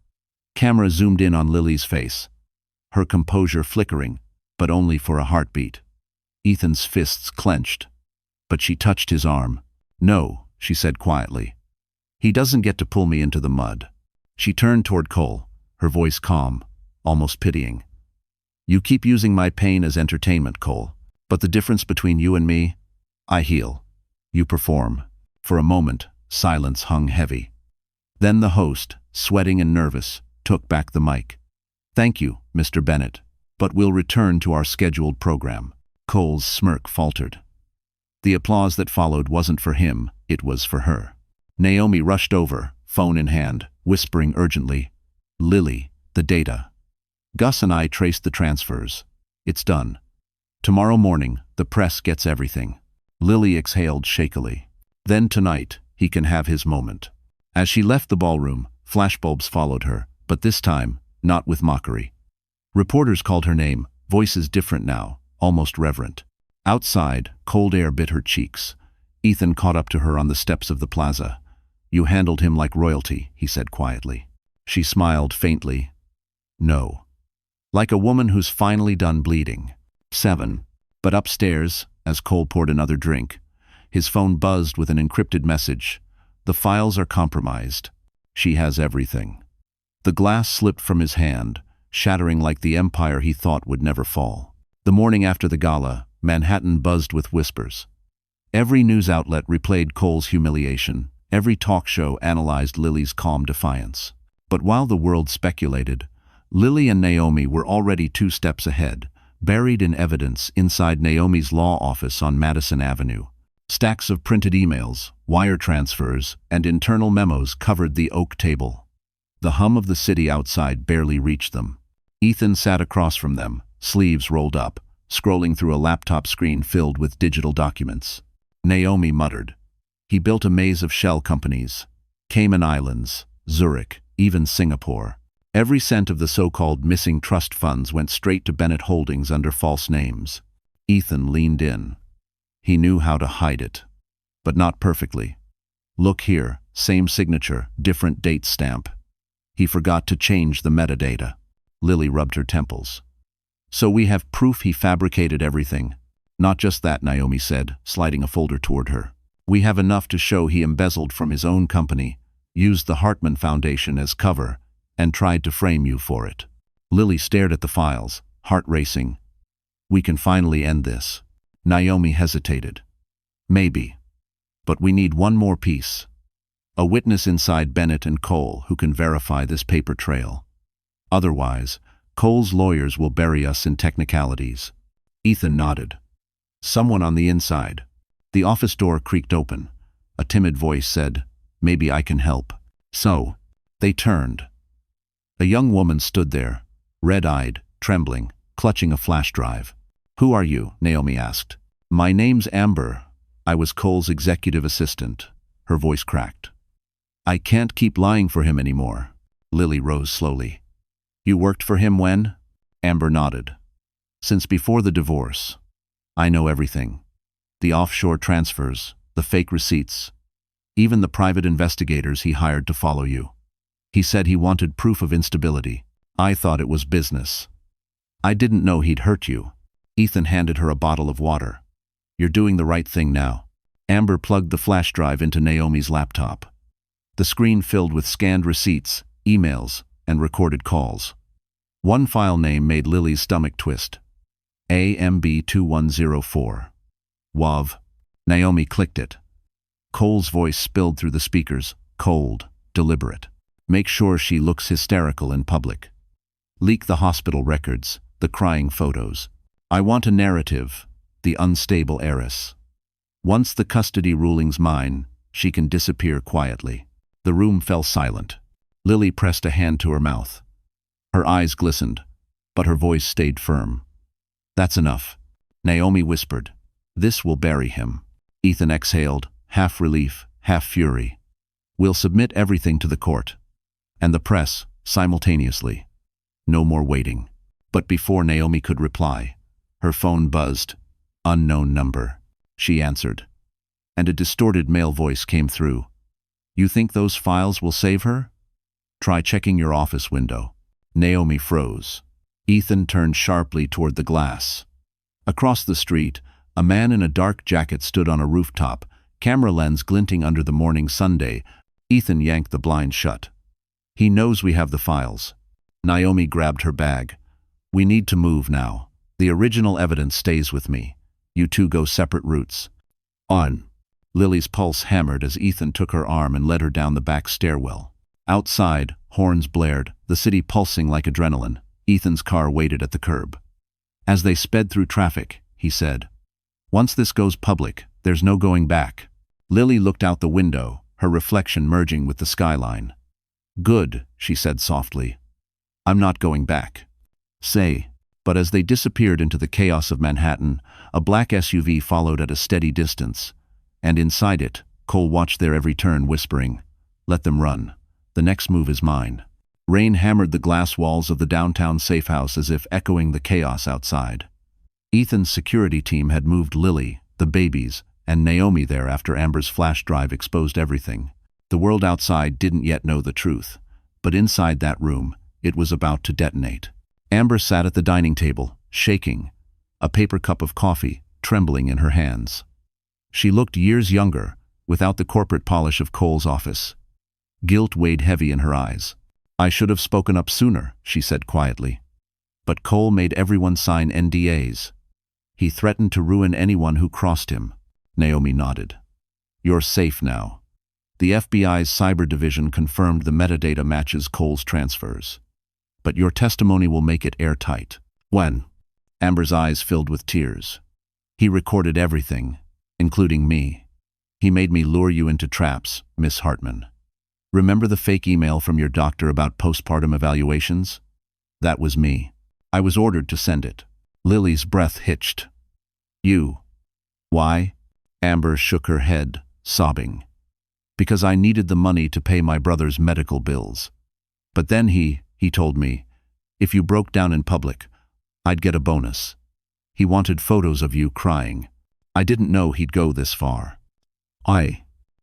Camera zoomed in on Lily's face, her composure flickering, but only for a heartbeat. Ethan's fists clenched, but she touched his arm. "No," she said quietly. "He doesn't get to pull me into the mud." She turned toward Cole, her voice calm, almost pitying. "You keep using my pain as entertainment, Cole. But the difference between you and me? I heal. You perform." For a moment, silence hung heavy. Then the host, sweating and nervous, took back the mic. "Thank you, Mr. Bennett, but we'll return to our scheduled program." Cole's smirk faltered. The applause that followed wasn't for him, it was for her. Naomi rushed over, phone in hand, whispering urgently, "Lily, the data. Gus and I traced the transfers. It's done. Tomorrow morning, the press gets everything." Lily exhaled shakily. Then tonight, he can have his moment. As she left the ballroom, flashbulbs followed her, but this time, not with mockery. Reporters called her name, voices different now, almost reverent. Outside, cold air bit her cheeks. Ethan caught up to her on the steps of the plaza. "You handled him like royalty," he said quietly. She smiled faintly. "No. Like a woman who's finally done bleeding." 7. But upstairs, as Cole poured another drink, his phone buzzed with an encrypted message. "The files are compromised. She has everything." The glass slipped from his hand, shattering like the empire he thought would never fall. The morning after the gala, Manhattan buzzed with whispers. Every news outlet replayed Cole's humiliation. Every talk show analyzed Lily's calm defiance. But while the world speculated, Lily and Naomi were already 2 steps ahead, buried in evidence inside Naomi's law office on Madison Avenue. Stacks of printed emails, wire transfers, and internal memos covered the oak table. The hum of the city outside barely reached them. Ethan sat across from them, sleeves rolled up, scrolling through a laptop screen filled with digital documents. Naomi muttered. "He built a maze of shell companies. Cayman Islands, Zurich, even Singapore. Every cent of the so-called missing trust funds went straight to Bennett Holdings under false names. Ethan leaned in. He knew how to hide it, but not perfectly. Look here, same signature, different date stamp. He forgot to change the metadata. Lily rubbed her temples. So we have proof he fabricated everything. Not just that, Naomi said, sliding a folder toward her. We have enough to show he embezzled from his own company, used the Hartman Foundation as cover, and tried to frame you for it. Lily stared at the files, heart racing. We can finally end this. Naomi hesitated. Maybe. But we need one more piece. A witness inside Bennett and Cole who can verify this paper trail. Otherwise, Cole's lawyers will bury us in technicalities. Ethan nodded. Someone on the inside. The office door creaked open. A timid voice said, "Maybe I can help." So, they turned. A young woman stood there, red-eyed, trembling, clutching a flash drive. "Who are you?" Naomi asked. "My name's Amber. I was Cole's executive assistant." Her voice cracked. "I can't keep lying for him anymore." Lily rose slowly. "You worked for him when?" Amber nodded. "Since before the divorce. I know everything. The offshore transfers, the fake receipts, even the private investigators he hired to follow you. He said he wanted proof of instability. I thought it was business. I didn't know he'd hurt you." Ethan handed her a bottle of water. "You're doing the right thing now." Amber plugged the flash drive into Naomi's laptop. The screen filled with scanned receipts, emails, and recorded calls. One file name made Lily's stomach twist. AMB2104. WAV. Naomi clicked it. Cole's voice spilled through the speakers, cold, deliberate. "Make sure she looks hysterical in public. Leak the hospital records, the crying photos. I want a narrative, the unstable heiress. Once the custody ruling's mine, she can disappear quietly." The room fell silent. Lily pressed a hand to her mouth. Her eyes glistened, but her voice stayed firm. "That's enough," Naomi whispered. "This will bury him." Ethan exhaled, half relief, half fury. "We'll submit everything to the court. And the press, simultaneously. No more waiting." But before Naomi could reply, her phone buzzed. "Unknown number." She answered. And a distorted male voice came through. "You think those files will save her? Try checking your office window." Naomi froze. Ethan turned sharply toward the glass. Across the street, a man in a dark jacket stood on a rooftop, camera lens glinting under the morning sunday. Ethan yanked the blind shut. "He knows we have the files." Naomi grabbed her bag. "We need to move now. The original evidence stays with me. You two go separate routes." "On." Lily's pulse hammered as Ethan took her arm and led her down the back stairwell. Outside, horns blared, the city pulsing like adrenaline. Ethan's car waited at the curb. As they sped through traffic, he said, "Once this goes public, there's no going back." Lily looked out the window, her reflection merging with the skyline. "Good," she said softly. "I'm not going back." "Say." But as they disappeared into the chaos of Manhattan, a black SUV followed at a steady distance. And inside it, Cole watched their every turn, whispering, "Let them run. The next move is mine." Rain hammered the glass walls of the downtown safe house as if echoing the chaos outside. Ethan's security team had moved Lily, the babies, and Naomi there after Amber's flash drive exposed everything. The world outside didn't yet know the truth, but inside that room, it was about to detonate. Amber sat at the dining table, shaking, a paper cup of coffee trembling in her hands. She looked years younger, without the corporate polish of Cole's office. Guilt weighed heavy in her eyes. "I should have spoken up sooner," she said quietly. "But Cole made everyone sign NDAs. He threatened to ruin anyone who crossed him." Naomi nodded. "You're safe now. The FBI's cyber division confirmed the metadata matches Cole's transfers. But your testimony will make it airtight." "When?" Amber's eyes filled with tears. "He recorded everything, including me. He made me lure you into traps, Miss Hartman. Remember the fake email from your doctor about postpartum evaluations? That was me. I was ordered to send it." Lily's breath hitched. "You. Why?" Amber shook her head, sobbing. Because I needed the money to pay my brother's medical bills. But then he told me, if you broke down in public, I'd get a bonus. He wanted photos of you crying. I didn't know he'd go this far.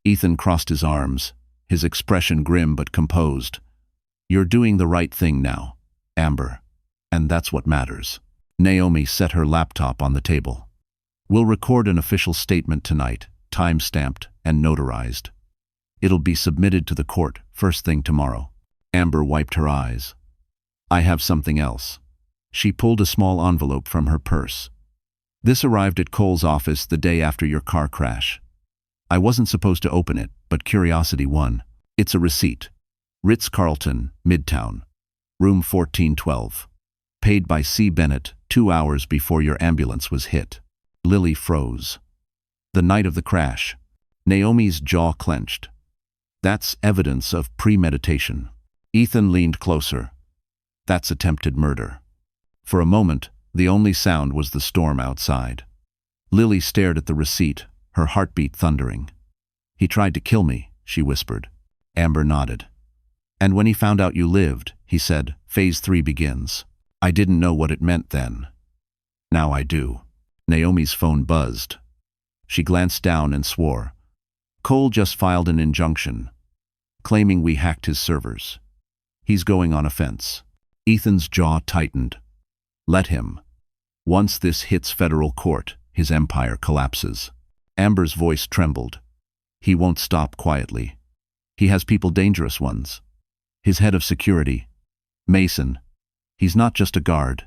Ethan crossed his arms, his expression grim but composed. You're doing the right thing now, Amber. And that's what matters. Naomi set her laptop on the table. We'll record an official statement tonight, time-stamped and notarized. It'll be submitted to the court first thing tomorrow. Amber wiped her eyes. I have something else. She pulled a small envelope from her purse. This arrived at Cole's office the day after your car crash. I wasn't supposed to open it, but curiosity won. It's a receipt. Ritz-Carlton, Midtown. Room 1412. Paid by C. Bennett 2 hours before your ambulance was hit. Lily froze. The night of the crash. Naomi's jaw clenched. That's evidence of premeditation. Ethan leaned closer. That's attempted murder. For a moment, the only sound was the storm outside. Lily stared at the receipt, her heartbeat thundering. He tried to kill me, she whispered. Amber nodded. And when he found out you lived, he said, Phase 3 begins. I didn't know what it meant then. Now I do. Naomi's phone buzzed. She glanced down and swore. Cole just filed an injunction, claiming we hacked his servers. He's going on offense. Ethan's jaw tightened. Let him. Once this hits federal court, his empire collapses. Amber's voice trembled. He won't stop quietly. He has people, dangerous ones. His head of security, Mason. He's not just a guard.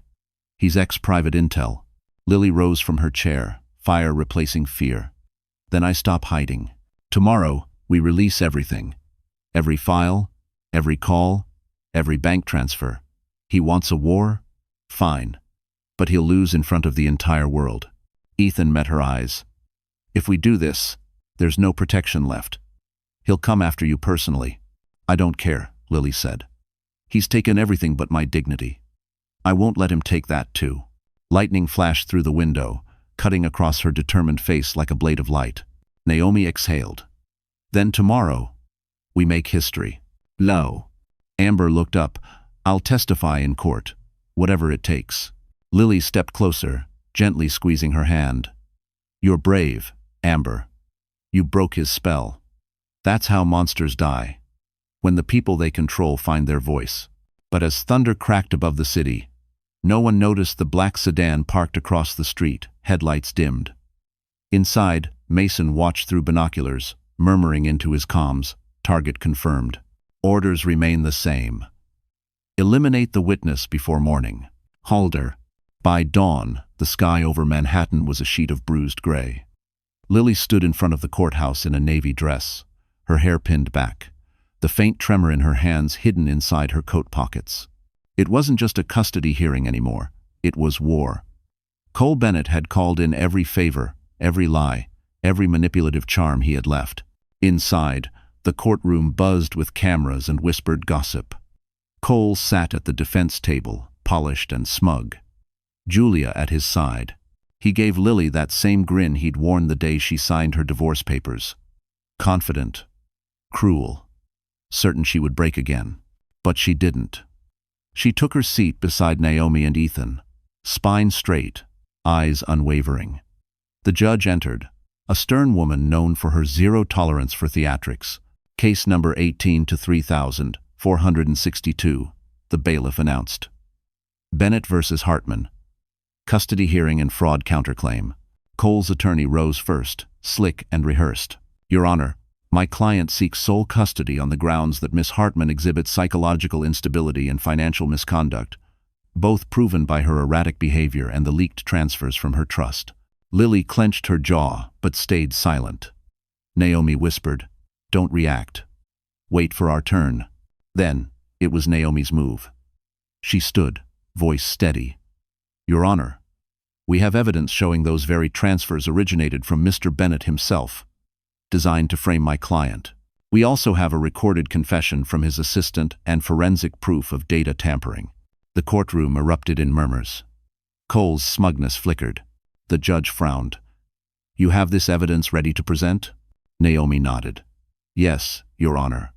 He's ex-private intel. Lily rose from her chair, fire replacing fear. Then I stop hiding. Tomorrow, we release everything. Every file, every call, every bank transfer. He wants a war? Fine. But he'll lose in front of the entire world. Ethan met her eyes. If we do this, there's no protection left. He'll come after you personally. I don't care, Lily said. He's taken everything but my dignity. I won't let him take that too. Lightning flashed through the window, cutting across her determined face like a blade of light. Naomi exhaled. Then tomorrow, we make history. No. Amber looked up. I'll testify in court, whatever it takes. Lily stepped closer, gently squeezing her hand. You're brave, Amber. You broke his spell. That's how monsters die, when the people they control find their voice. But as thunder cracked above the city, no one noticed the black sedan parked across the street, headlights dimmed. Inside, Mason watched through binoculars, murmuring into his comms, target confirmed. Orders remain the same. Eliminate the witness before morning. Halder. By dawn, the sky over Manhattan was a sheet of bruised gray. Lily stood in front of the courthouse in a navy dress, her hair pinned back, the faint tremor in her hands hidden inside her coat pockets. It wasn't just a custody hearing anymore, it was war. Cole Bennett had called in every favor, every lie, every manipulative charm he had left. Inside, the courtroom buzzed with cameras and whispered gossip. Cole sat at the defense table, polished and smug. Julia at his side. He gave Lily that same grin he'd worn the day she signed her divorce papers. Confident, cruel, certain she would break again. But she didn't. She took her seat beside Naomi and Ethan, spine straight, eyes unwavering. The judge entered, a stern woman known for her zero tolerance for theatrics. Case number 18-3462, the bailiff announced. Bennett versus Hartman. Custody hearing and fraud counterclaim. Cole's attorney rose first, slick and rehearsed. Your Honor, my client seeks sole custody on the grounds that Miss Hartman exhibits psychological instability and financial misconduct, both proven by her erratic behavior and the leaked transfers from her trust. Lily clenched her jaw, but stayed silent. Naomi whispered, Don't react. Wait for our turn. Then, it was Naomi's move. She stood, voice steady. Your Honor, we have evidence showing those very transfers originated from Mr. Bennett himself, designed to frame my client. We also have a recorded confession from his assistant and forensic proof of data tampering. The courtroom erupted in murmurs. Cole's smugness flickered. The judge frowned. You have this evidence ready to present? Naomi nodded. Yes, Your Honor.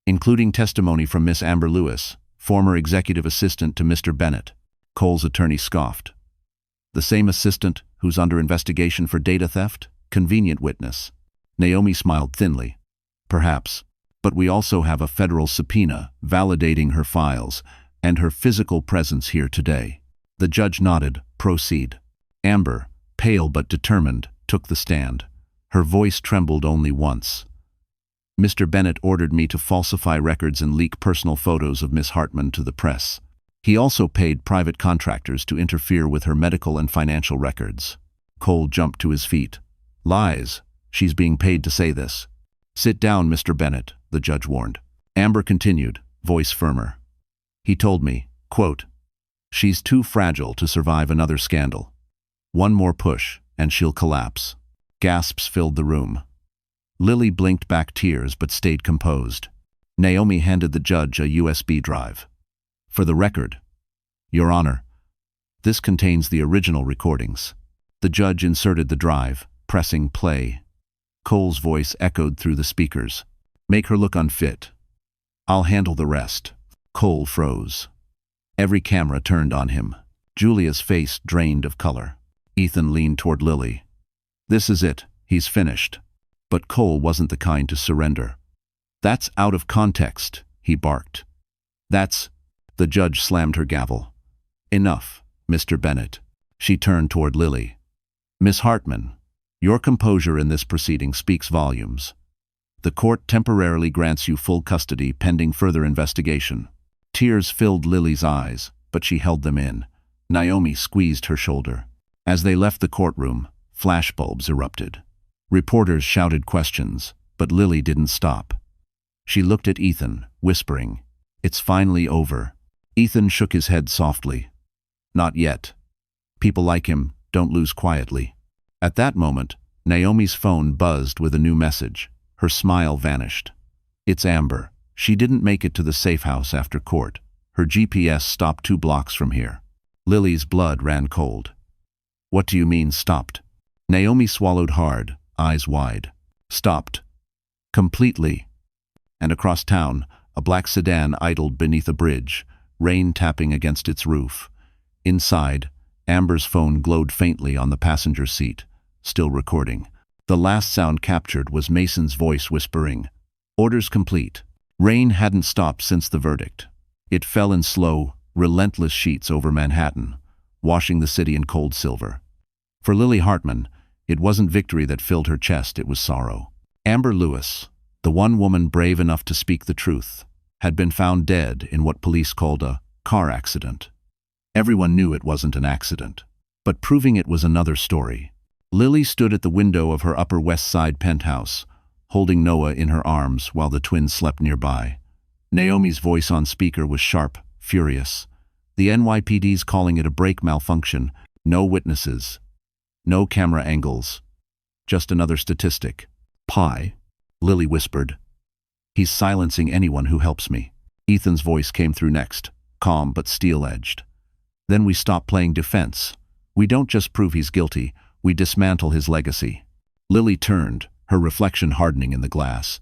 Including testimony from Miss Amber Lewis, former executive assistant to Mr. Bennett. Cole's attorney scoffed. The same assistant who's under investigation for data theft? Convenient witness. Naomi smiled thinly. Perhaps, but we also have a federal subpoena validating her files and her physical presence here today. The judge nodded. Proceed. Amber, pale but determined, took the stand. Her voice trembled only once. Mr. Bennett ordered me to falsify records and leak personal photos of Miss Hartman to the press. He also paid private contractors to interfere with her medical and financial records. Cole jumped to his feet. Lies. She's being paid to say this. Sit down, Mr. Bennett, the judge warned. Amber continued, voice firmer. He told me, quote, she's too fragile to survive another scandal. One more push, and she'll collapse. Gasps filled the room. Lily blinked back tears but stayed composed. Naomi handed the judge a USB drive. For the record, Your Honor, this contains the original recordings. The judge inserted the drive, pressing play. Cole's voice echoed through the speakers. Make her look unfit. I'll handle the rest. Cole froze. Every camera turned on him. Julia's face drained of color. Ethan leaned toward Lily. This is it. He's finished. But Cole wasn't the kind to surrender. That's out of context, he barked. That's... The judge slammed her gavel. Enough, Mr. Bennett. She turned toward Lily. Miss Hartman, your composure in this proceeding speaks volumes. The court temporarily grants you full custody pending further investigation. Tears filled Lily's eyes, but she held them in. Naomi squeezed her shoulder. As they left the courtroom, flashbulbs erupted. Reporters shouted questions, but Lily didn't stop. She looked at Ethan, whispering, It's finally over. Ethan shook his head softly. Not yet. People like him don't lose quietly. At that moment, Naomi's phone buzzed with a new message. Her smile vanished. It's Amber. She didn't make it to the safe house after court. Her GPS stopped 2 blocks from here. Lily's blood ran cold. What do you mean, stopped? Naomi swallowed hard, eyes wide. Stopped. Completely. And across town, a black sedan idled beneath a bridge, rain tapping against its roof. Inside, Amber's phone glowed faintly on the passenger seat, still recording. The last sound captured was Mason's voice whispering, Orders complete. Rain hadn't stopped since the verdict. It fell in slow, relentless sheets over Manhattan, washing the city in cold silver. For Lily Hartman, it wasn't victory that filled her chest, it was sorrow. Amber Lewis, the one woman brave enough to speak the truth, had been found dead in what police called a car accident. Everyone knew it wasn't an accident, but proving it was another story. Lily stood at the window of her Upper West Side penthouse, holding Noah in her arms while the twins slept nearby. Naomi's voice on speaker was sharp, furious. The NYPD's calling it a brake malfunction. No witnesses. No camera angles. Just another statistic. Pi, Lily whispered. He's silencing anyone who helps me. Ethan's voice came through next, calm but steel-edged. Then we stop playing defense. We don't just prove he's guilty, we dismantle his legacy. Lily turned, her reflection hardening in the glass.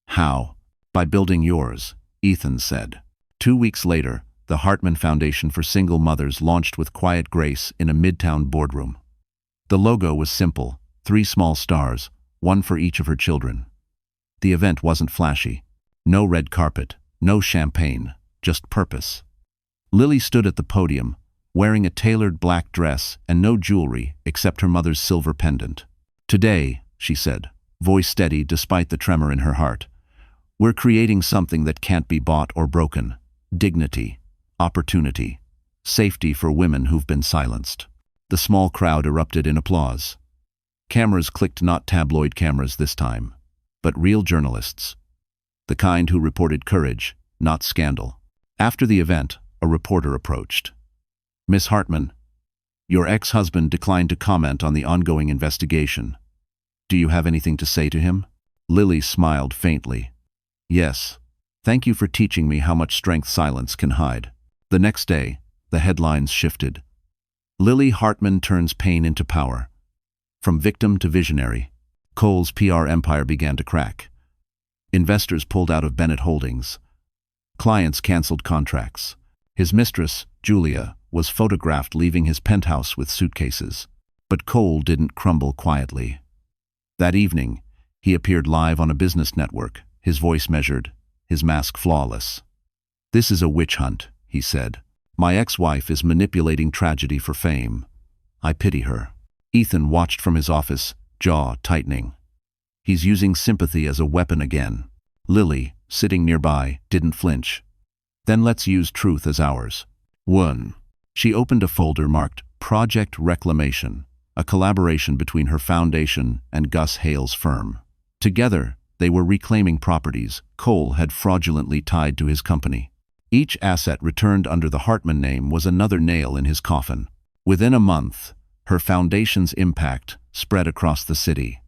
How? By building yours, Ethan said. 2 weeks later, the Hartman Foundation for Single Mothers launched with quiet grace in a midtown boardroom. The logo was simple, 3 small stars, 1 for each of her children. The event wasn't flashy. No red carpet, no champagne, just purpose. Lily stood at the podium, wearing a tailored black dress and no jewelry except her mother's silver pendant. Today, she said, voice steady despite the tremor in her heart, we're creating something that can't be bought or broken. Dignity, opportunity, safety for women who've been silenced. The small crowd erupted in applause. Cameras clicked, not tabloid cameras this time, but real journalists. The kind who reported courage, not scandal. After the event, a reporter approached. Miss Hartman, your ex-husband declined to comment on the ongoing investigation. Do you have anything to say to him? Lily smiled faintly. Yes. Thank you for teaching me how much strength silence can hide. The next day, the headlines shifted. Lily Hartman turns pain into power. From victim to visionary, Cole's PR empire began to crack. Investors pulled out of Bennett Holdings. Clients canceled contracts. His mistress, Julia, was photographed leaving his penthouse with suitcases. But Cole didn't crumble quietly. That evening, he appeared live on a business network, his voice measured, his mask flawless. "This is a witch hunt," he said. "My ex-wife is manipulating tragedy for fame. I pity her." Ethan watched from his office, jaw tightening. He's using sympathy as a weapon again. Lily, sitting nearby, didn't flinch. "Then let's use truth as ours." 1. She opened a folder marked Project Reclamation, a collaboration between her foundation and Gus Hale's firm. Together, they were reclaiming properties Cole had fraudulently tied to his company. Each asset returned under the Hartman name was another nail in his coffin. Within a month, her foundation's impact spread across the city.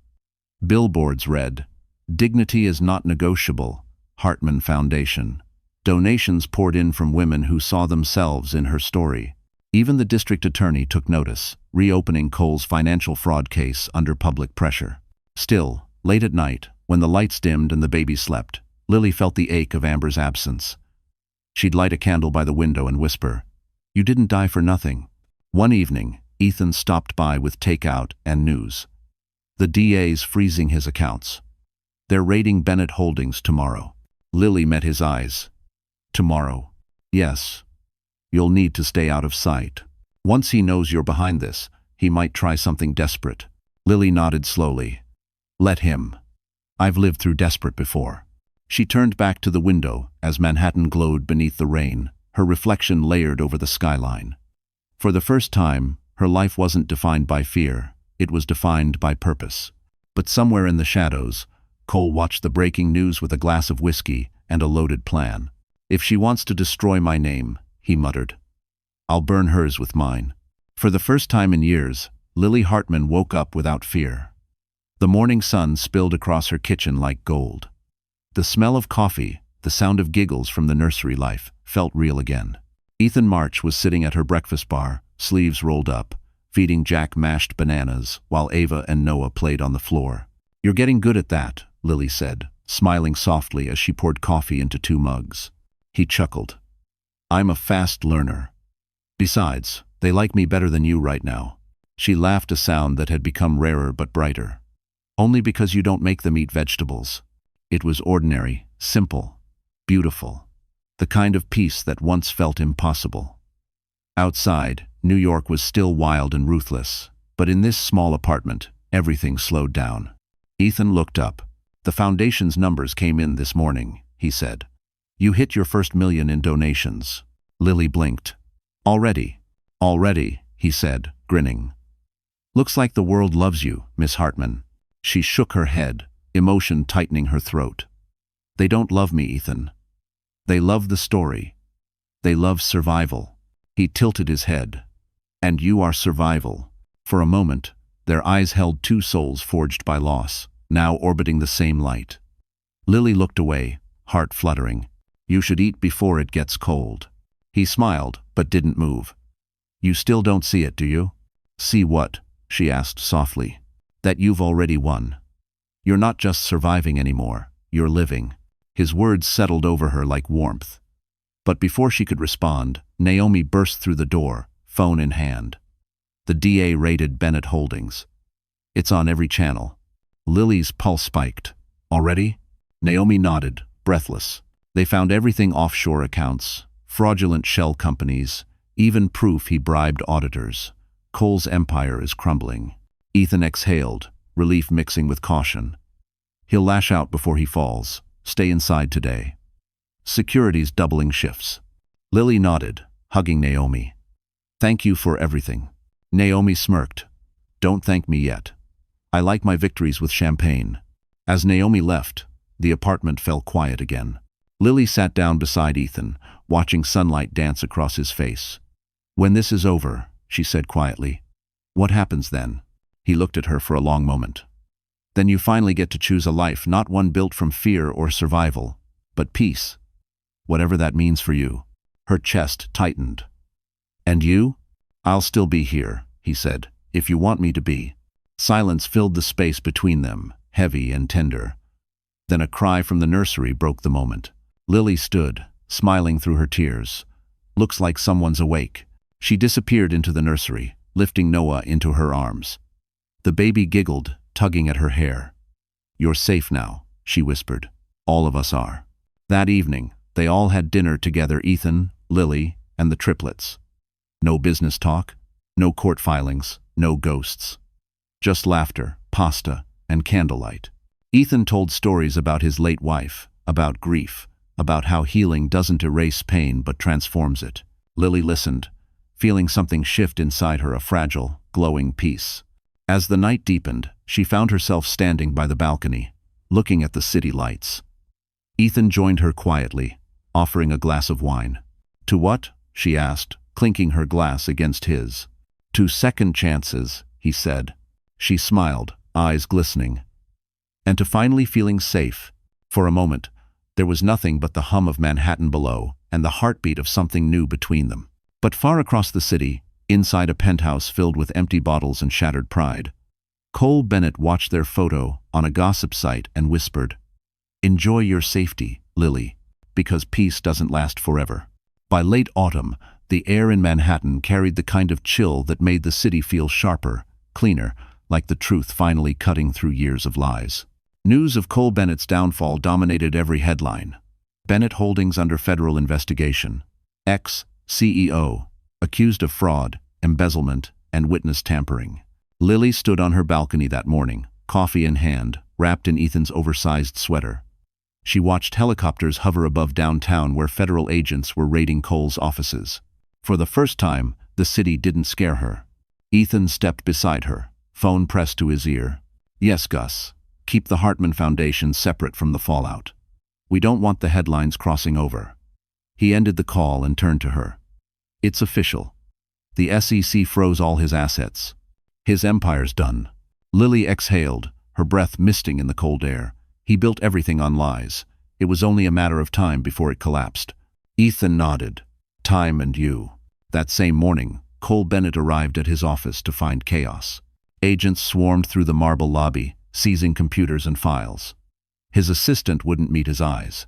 Billboards read, "Dignity is not negotiable, Hartman Foundation." Donations poured in from women who saw themselves in her story. Even the district attorney took notice, reopening Cole's financial fraud case under public pressure. Still, late at night, when the lights dimmed and the baby slept, Lily felt the ache of Amber's absence. She'd light a candle by the window and whisper, "You didn't die for nothing." One evening, Ethan stopped by with takeout and news. The DA's freezing his accounts. They're raiding Bennett Holdings tomorrow. Lily met his eyes. "Tomorrow?" "Yes. You'll need to stay out of sight. Once he knows you're behind this, he might try something desperate." Lily nodded slowly. "Let him. I've lived through desperate before." She turned back to the window as Manhattan glowed beneath the rain, her reflection layered over the skyline. For the first time, her life wasn't defined by fear, it was defined by purpose. But somewhere in the shadows, Cole watched the breaking news with a glass of whiskey and a loaded plan. "If she wants to destroy my name," he muttered, "I'll burn hers with mine." For the first time in years, Lily Hartman woke up without fear. The morning sun spilled across her kitchen like gold. The smell of coffee, the sound of giggles from the nursery life, felt real again. Ethan March was sitting at her breakfast bar, sleeves rolled up, feeding Jack mashed bananas while Ava and Noah played on the floor. "You're getting good at that," Lily said, smiling softly as she poured coffee into 2 mugs. He chuckled. "I'm a fast learner. Besides, they like me better than you right now." She laughed, a sound that had become rarer but brighter. "Only because you don't make them eat vegetables." It was ordinary, simple, beautiful. The kind of peace that once felt impossible. Outside, New York was still wild and ruthless, but in this small apartment, everything slowed down. Ethan looked up. "The foundation's numbers came in this morning," he said. "You hit your first million in donations." Lily blinked. Already, he said, grinning. "Looks like the world loves you, Miss Hartman." She shook her head, emotion tightening her throat. "They don't love me, Ethan. They love the story. They love survival." He tilted his head. "And you are survival." For a moment, their eyes held 2 souls forged by loss, now orbiting the same light. Lily looked away, heart fluttering. "You should eat before it gets cold." He smiled, but didn't move. "You still don't see it, do you?" "See what?" she asked softly. "That you've already won. You're not just surviving anymore, you're living." His words settled over her like warmth. But before she could respond, Naomi burst through the door, phone in hand. "The DA raided Bennett Holdings. It's on every channel." Lily's pulse spiked. "Already?" Naomi nodded, breathless. "They found everything: offshore accounts, fraudulent shell companies, even proof he bribed auditors. Cole's empire is crumbling." Ethan exhaled, relief mixing with caution. "He'll lash out before he falls. Stay inside today. Security's doubling shifts." Lily nodded, hugging Naomi. "Thank you for everything." Naomi smirked. "Don't thank me yet. I like my victories with champagne." As Naomi left, the apartment fell quiet again. Lily sat down beside Ethan, watching sunlight dance across his face. "When this is over," she said quietly, "what happens then?" He looked at her for a long moment. "Then you finally get to choose a life, not one built from fear or survival, but peace. Whatever that means for you." Her chest tightened. "And you?" "I'll still be here," he said, "if you want me to be." Silence filled the space between them, heavy and tender. Then a cry from the nursery broke the moment. Lily stood, smiling through her tears. "Looks like someone's awake." She disappeared into the nursery, lifting Noah into her arms. The baby giggled, tugging at her hair. "You're safe now," she whispered. "All of us are." That evening, they all had dinner together, Ethan, Lily, and the triplets. No business talk, no court filings, no ghosts. Just laughter, pasta, and candlelight. Ethan told stories about his late wife, about grief, about how healing doesn't erase pain but transforms it. Lily listened, feeling something shift inside her, a fragile, glowing peace. As the night deepened, she found herself standing by the balcony, looking at the city lights. Ethan joined her quietly, offering a glass of wine. "To what?" she asked, clinking her glass against his. "To second chances," he said. She smiled, eyes glistening. "And to finally feeling safe." For a moment, there was nothing but the hum of Manhattan below and the heartbeat of something new between them. But far across the city, inside a penthouse filled with empty bottles and shattered pride, Cole Bennett watched their photo on a gossip site and whispered, "Enjoy your safety, Lily, because peace doesn't last forever." By late autumn, the air in Manhattan carried the kind of chill that made the city feel sharper, cleaner, like the truth finally cutting through years of lies. News of Cole Bennett's downfall dominated every headline. Bennett Holdings under federal investigation. Ex-CEO, accused of fraud, embezzlement, and witness tampering. Lily stood on her balcony that morning, coffee in hand, wrapped in Ethan's oversized sweater. She watched helicopters hover above downtown where federal agents were raiding Cole's offices. For the first time, the city didn't scare her. Ethan stepped beside her, phone pressed to his ear. "Yes, Gus. Keep the Hartman Foundation separate from the fallout. We don't want the headlines crossing over." He ended the call and turned to her. "It's official. The SEC froze all his assets. His empire's done." Lily exhaled, her breath misting in the cold air. He built everything on lies. It was only a matter of time before it collapsed. Ethan nodded. "Time and you." That same morning, Cole Bennett arrived at his office to find chaos. Agents swarmed through the marble lobby, seizing computers and files. His assistant wouldn't meet his eyes.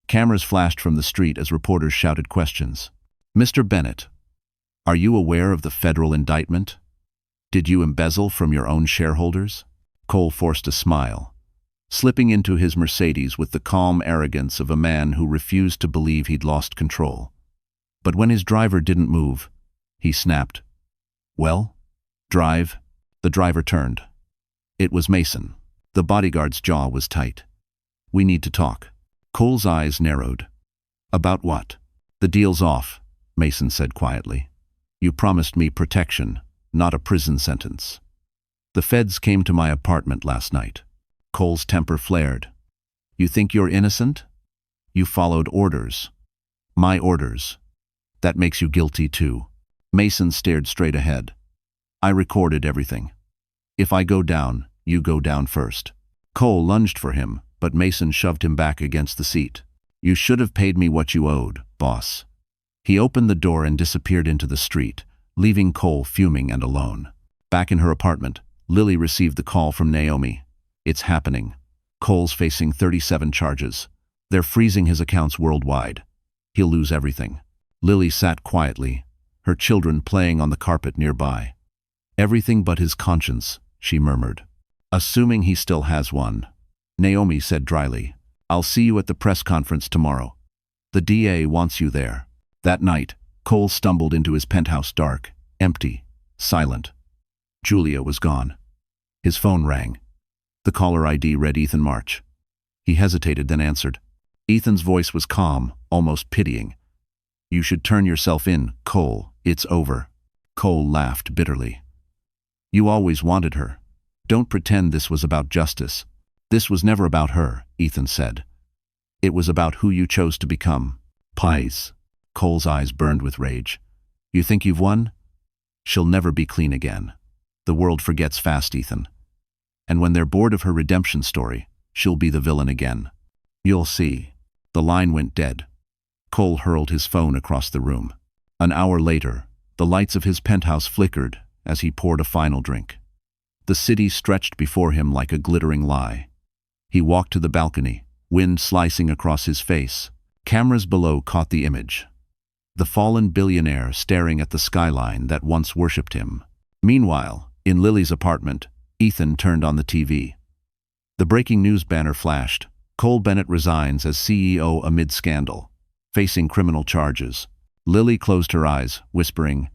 Cameras flashed from the street as reporters shouted questions. "Mr. Bennett, are you aware of the federal indictment? Did you embezzle from your own shareholders?" Cole forced a smile, slipping into his Mercedes with the calm arrogance of a man who refused to believe he'd lost control. But when his driver didn't move, he snapped. "Well, drive." The driver turned. It was Mason. The bodyguard's jaw was tight. "We need to talk." Cole's eyes narrowed. "About what?" "The deal's off," Mason said quietly. "You promised me protection, not a prison sentence." "The feds came to my apartment last night." Cole's temper flared. "You think you're innocent? You followed orders." "My orders. That makes you guilty too." Mason stared straight ahead. "I recorded everything. If I go down, you go down first." Cole lunged for him, but Mason shoved him back against the seat. "You should have paid me what you owed, boss." He opened the door and disappeared into the street, leaving Cole fuming and alone. Back in her apartment, Lily received the call from Naomi. "It's happening. Cole's facing 37 charges. They're freezing his accounts worldwide. He'll lose everything." Lily sat quietly, her children playing on the carpet nearby. "Everything but his conscience," she murmured. "Assuming he still has one." Naomi said dryly, "I'll see you at the press conference tomorrow. The DA wants you there." That night, Cole stumbled into his penthouse, dark, empty, silent. Julia was gone. His phone rang. The caller ID read Ethan March. He hesitated, then answered. Ethan's voice was calm, almost pitying. "You should turn yourself in, Cole. It's over." Cole laughed bitterly. "You always wanted her. Don't pretend this was about justice." "This was never about her," Ethan said. "It was about who you chose to become." "Pies." Cole's eyes burned with rage. "You think you've won? She'll never be clean again. The world forgets fast, Ethan. And when they're bored of her redemption story, she'll be the villain again. You'll see." The line went dead. Cole hurled his phone across the room. An hour later, the lights of his penthouse flickered as he poured a final drink. The city stretched before him like a glittering lie. He walked to the balcony, wind slicing across his face. Cameras below caught the image. The fallen billionaire staring at the skyline that once worshipped him. Meanwhile, in Lily's apartment, Ethan turned on the TV. The breaking news banner flashed. Cole Bennett resigns as CEO amid scandal, facing criminal charges. Lily closed her eyes, whispering,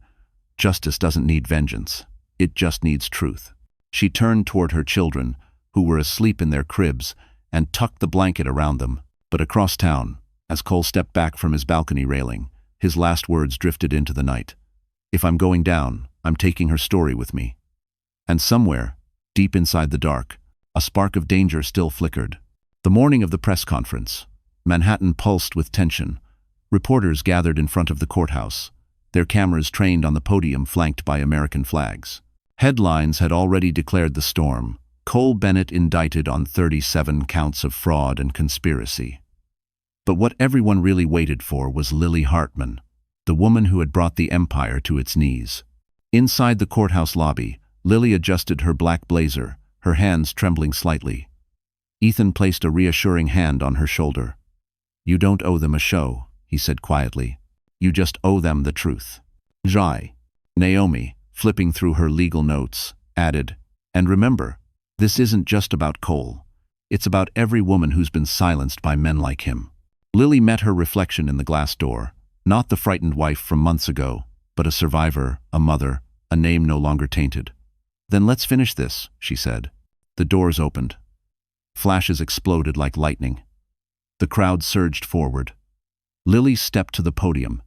"Justice doesn't need vengeance. It just needs truth." She turned toward her children, who were asleep in their cribs, and tucked the blanket around them. But across town, as Cole stepped back from his balcony railing, his last words drifted into the night. "If I'm going down, I'm taking her story with me." And somewhere, deep inside the dark, a spark of danger still flickered. The morning of the press conference, Manhattan pulsed with tension. Reporters gathered in front of the courthouse, their cameras trained on the podium flanked by American flags. Headlines had already declared the storm. Cole Bennett indicted on 37 counts of fraud and conspiracy. But what everyone really waited for was Lily Hartman, the woman who had brought the empire to its knees. Inside the courthouse lobby, Lily adjusted her black blazer, her hands trembling slightly. Ethan placed a reassuring hand on her shoulder. "You don't owe them a show," he said quietly. "You just owe them the truth." Jai. Naomi, flipping through her legal notes, added, "And remember, this isn't just about Cole. It's about every woman who's been silenced by men like him." Lily met her reflection in the glass door, not the frightened wife from months ago, but a survivor, a mother, a name no longer tainted. "Then let's finish this," she said. The doors opened. Flashes exploded like lightning. The crowd surged forward. Lily stepped to the podium,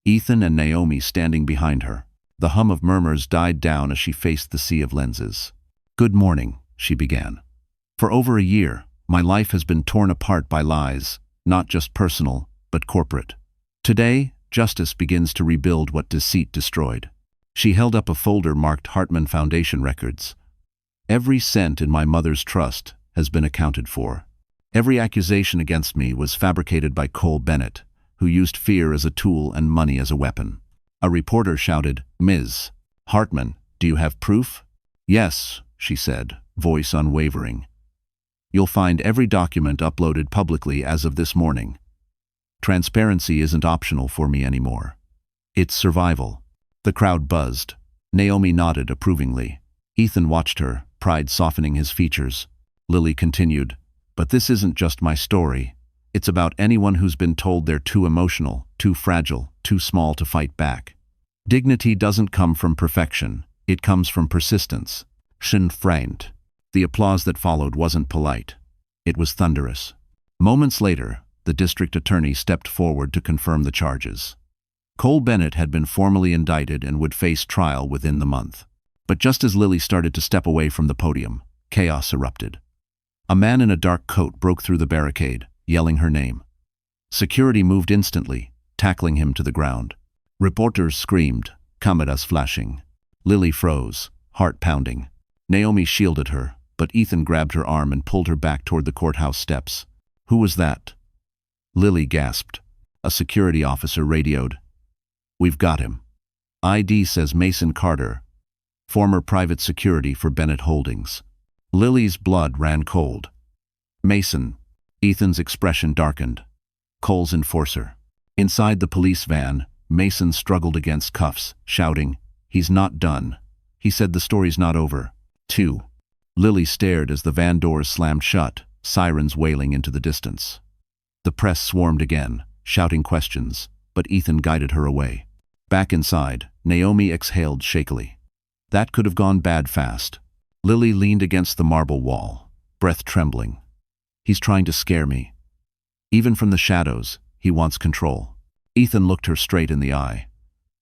Ethan and Naomi standing behind her. The hum of murmurs died down as she faced the sea of lenses. "Good morning," she began. "For over a year, my life has been torn apart by lies, not just personal, but corporate. Today, justice begins to rebuild what deceit destroyed." She held up a folder marked Hartman Foundation records. "Every cent in my mother's trust has been accounted for. Every accusation against me was fabricated by Cole Bennett, who used fear as a tool and money as a weapon." A reporter shouted, "Ms. Hartman, do you have proof?" "Yes," she said, voice unwavering. "You'll find every document uploaded publicly as of this morning. Transparency isn't optional for me anymore. It's survival." The crowd buzzed. Naomi nodded approvingly. Ethan watched her, pride softening his features. Lily continued, "But this isn't just my story. It's about anyone who's been told they're too emotional, too fragile, too small to fight back. Dignity doesn't come from perfection. It comes from persistence." Sinn Freund. The applause that followed wasn't polite. It was thunderous. Moments later, the district attorney stepped forward to confirm the charges. Cole Bennett had been formally indicted and would face trial within the month. But just as Lily started to step away from the podium, chaos erupted. A man in a dark coat broke through the barricade, yelling her name. Security moved instantly, tackling him to the ground. Reporters screamed, cameras flashing. Lily froze, heart pounding. Naomi shielded her, but Ethan grabbed her arm and pulled her back toward the courthouse steps. "Who was that?" Lily gasped. A security officer radioed, "We've got him. ID says Mason Carter, former private security for Bennett Holdings." Lily's blood ran cold. "Mason." Ethan's expression darkened. "Cole's enforcer." Inside the police van, Mason struggled against cuffs, shouting, "He's not done. He said the story's not over." 2. Lily stared as the van doors slammed shut, sirens wailing into the distance. The press swarmed again, shouting questions, but Ethan guided her away. Back inside, Naomi exhaled shakily. That could have gone bad fast. Lily leaned against the marble wall, breath trembling. "He's trying to scare me. Even from the shadows, he wants control." Ethan looked her straight in the eye.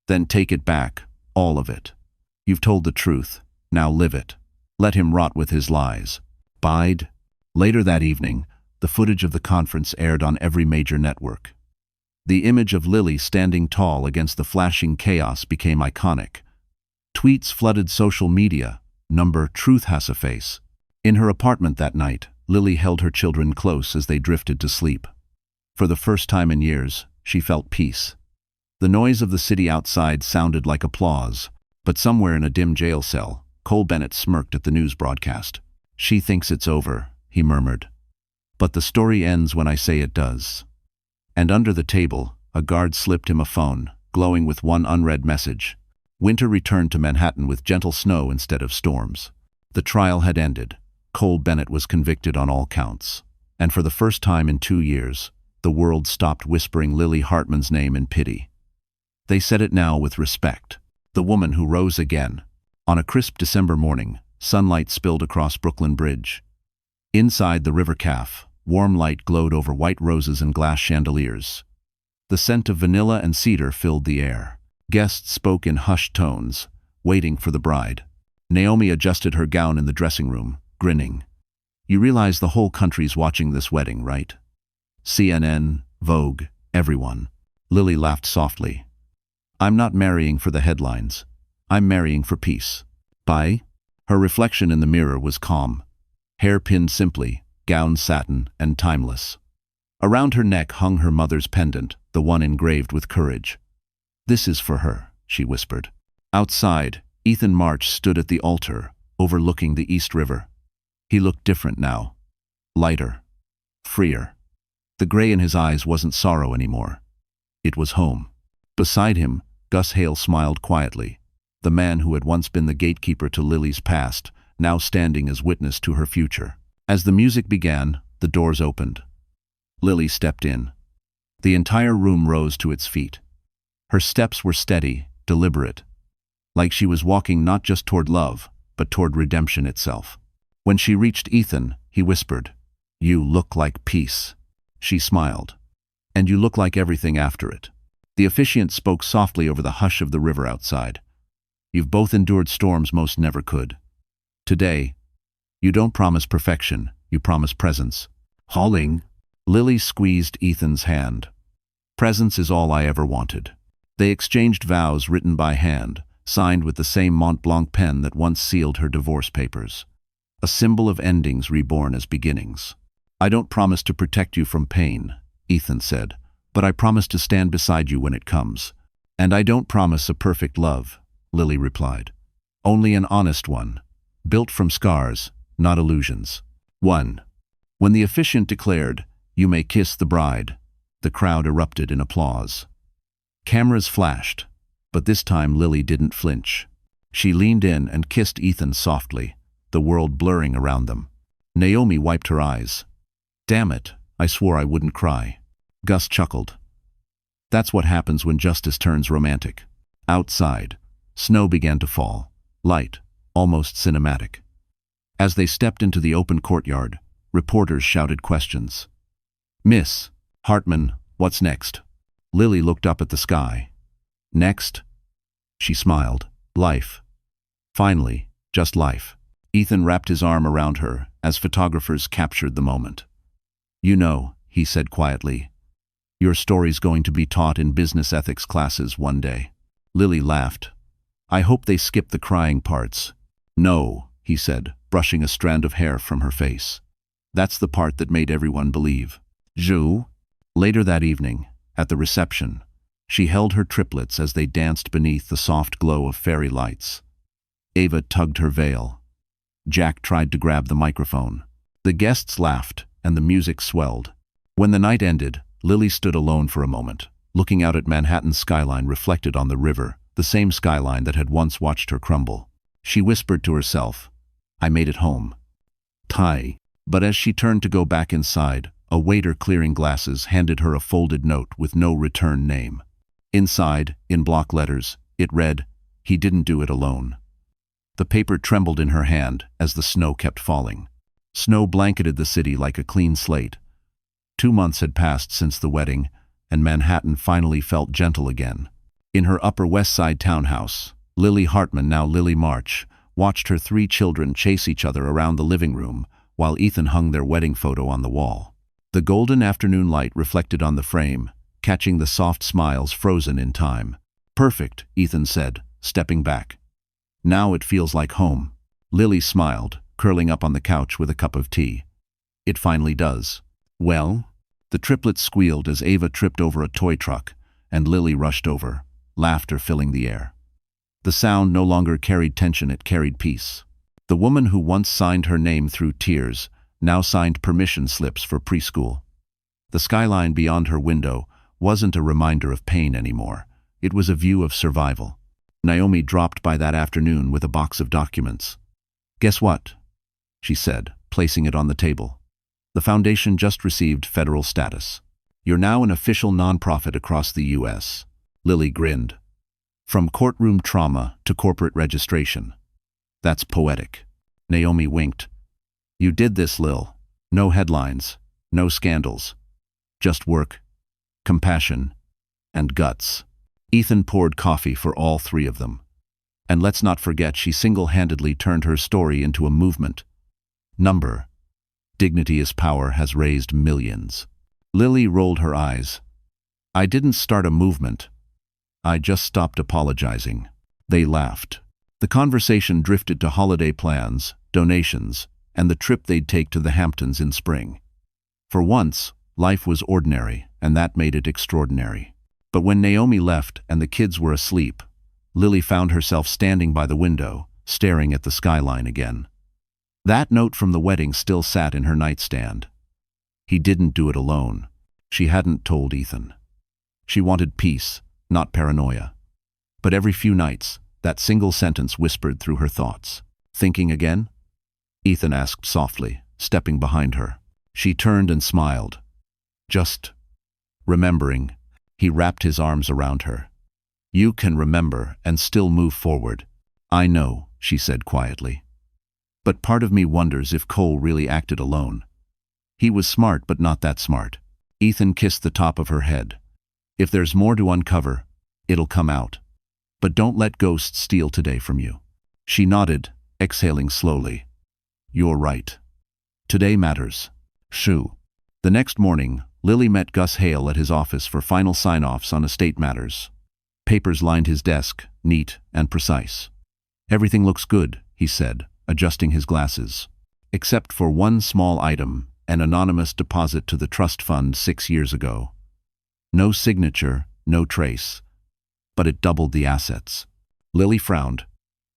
"Then take it back, all of it. You've told the truth, now live it. Let him rot with his lies." Bide. Later that evening, the footage of the conference aired on every major network. The image of Lily standing tall against the flashing chaos became iconic. Tweets flooded social media. "Truth has a face." In her apartment that night, Lily held her children close as they drifted to sleep. For the first time in years, she felt peace. The noise of the city outside sounded like applause, but somewhere in a dim jail cell, Cole Bennett smirked at the news broadcast. "She thinks it's over," he murmured. But the story ends when I say it does. And under the table, a guard slipped him a phone, glowing with one unread message. Winter returned to Manhattan with gentle snow instead of storms. The trial had ended. Cole Bennett was convicted on all counts. And for the first time in 2 years, the world stopped whispering Lily Hartman's name in pity. They said it now with respect. The woman who rose again. On a crisp December morning, sunlight spilled across Brooklyn Bridge. Inside the river caf, warm light glowed over white roses and glass chandeliers. The scent of vanilla and cedar filled the air. Guests spoke in hushed tones, waiting for the bride. Naomi adjusted her gown in the dressing room, grinning. You realize the whole country's watching this wedding, right? CNN, Vogue, everyone. Lily laughed softly. I'm not marrying for the headlines. I'm marrying for peace. Bye? Her reflection in the mirror was calm. Hair pinned simply, gown satin and timeless. Around her neck hung her mother's pendant, the one engraved with courage. This is for her, she whispered. Outside, Ethan March stood at the altar, overlooking the East River. He looked different now. Lighter. Freer. The gray in his eyes wasn't sorrow anymore. It was home. Beside him, Gus Hale smiled quietly. The man who had once been the gatekeeper to Lily's past, now standing as witness to her future. As the music began, the doors opened. Lily stepped in. The entire room rose to its feet. Her steps were steady, deliberate, like she was walking not just toward love, but toward redemption itself. When she reached Ethan, he whispered, "You look like peace." She smiled. "And you look like everything after it." The officiant spoke softly over the hush of the river outside. "You've both endured storms most never could. Today, you don't promise perfection, you promise presence." Hauling. Lily squeezed Ethan's hand. "Presence is all I ever wanted." They exchanged vows written by hand, signed with the same Mont Blanc pen that once sealed her divorce papers. A symbol of endings reborn as beginnings. "I don't promise to protect you from pain," Ethan said, "but I promise to stand beside you when it comes." "And I don't promise a perfect love," Lily replied. "Only an honest one, built from scars, not illusions." 1. When the officiant declared, "You may kiss the bride," the crowd erupted in applause. Cameras flashed, but this time Lily didn't flinch. She leaned in and kissed Ethan softly, the world blurring around them. Naomi wiped her eyes. "Damn it, I swore I wouldn't cry." Gus chuckled. That's what happens when justice turns romantic. Outside, snow began to fall, light, almost cinematic. As they stepped into the open courtyard, reporters shouted questions. "Miss Hartman, what's next?" Lily looked up at the sky. "Next?" She smiled. "Life. Finally, just life." Ethan wrapped his arm around her as photographers captured the moment. "You know," he said quietly, "your story's going to be taught in business ethics classes one day." Lily laughed. "I hope they skip the crying parts." "No," he said, brushing a strand of hair from her face. "That's the part that made everyone believe." "Jou?" Later that evening, at the reception, she held her triplets as they danced beneath the soft glow of fairy lights. Ava tugged her veil. Jack tried to grab the microphone. The guests laughed, and the music swelled. When the night ended, Lily stood alone for a moment, looking out at Manhattan's skyline reflected on the river, the same skyline that had once watched her crumble. She whispered to herself, "I made it home." "Tai." But as she turned to go back inside, a waiter clearing glasses handed her a folded note with no return name. Inside, in block letters, it read, "He didn't do it alone." The paper trembled in her hand as the snow kept falling. Snow blanketed the city like a clean slate. 2 months had passed since the wedding, and Manhattan finally felt gentle again. In her Upper West Side townhouse, Lily Hartman, now Lily March, watched her 3 children chase each other around the living room while Ethan hung their wedding photo on the wall. The golden afternoon light reflected on the frame, catching the soft smiles frozen in time. "Perfect," Ethan said, stepping back. "Now it feels like home." Lily smiled, curling up on the couch with a cup of tea. "It finally does." "Well?" The triplets squealed as Ava tripped over a toy truck, and Lily rushed over, laughter filling the air. The sound no longer carried tension, it carried peace. The woman who once signed her name through tears now signed permission slips for preschool. The skyline beyond her window wasn't a reminder of pain anymore. It was a view of survival. Naomi dropped by that afternoon with a box of documents. "Guess what?" she said, placing it on the table. "The foundation just received federal status. You're now an official nonprofit across the U.S." Lily grinned. "From courtroom trauma to corporate registration. That's poetic." Naomi winked. "You did this, Lil. No headlines, no scandals. Just work, compassion, and guts." Ethan poured coffee for all three of them. And let's not forget, she single-handedly turned her story into a movement. Dignity is Power has raised millions. Lily rolled her eyes. "I didn't start a movement. I just stopped apologizing." They laughed. The conversation drifted to holiday plans, donations, and the trip they'd take to the Hamptons in spring. For once, life was ordinary, and that made it extraordinary. But when Naomi left and the kids were asleep, Lily found herself standing by the window, staring at the skyline again. That note from the wedding still sat in her nightstand. He didn't do it alone. She hadn't told Ethan. She wanted peace, not paranoia. But every few nights, that single sentence whispered through her thoughts. "Thinking again?" Ethan asked softly, stepping behind her. She turned and smiled. "Just remembering." He wrapped his arms around her. "You can remember and still move forward." "I know," she said quietly. "But part of me wonders if Cole really acted alone. He was smart, but not that smart." Ethan kissed the top of her head. "If there's more to uncover, it'll come out. But don't let ghosts steal today from you." She nodded, exhaling slowly. "You're right. Today matters." Shoo. The next morning, Lily met Gus Hale at his office for final sign-offs on estate matters. Papers lined his desk, neat and precise. "Everything looks good," he said, adjusting his glasses. "Except for one small item, an anonymous deposit to the trust fund 6 years ago. No signature, no trace. But it doubled the assets." Lily frowned.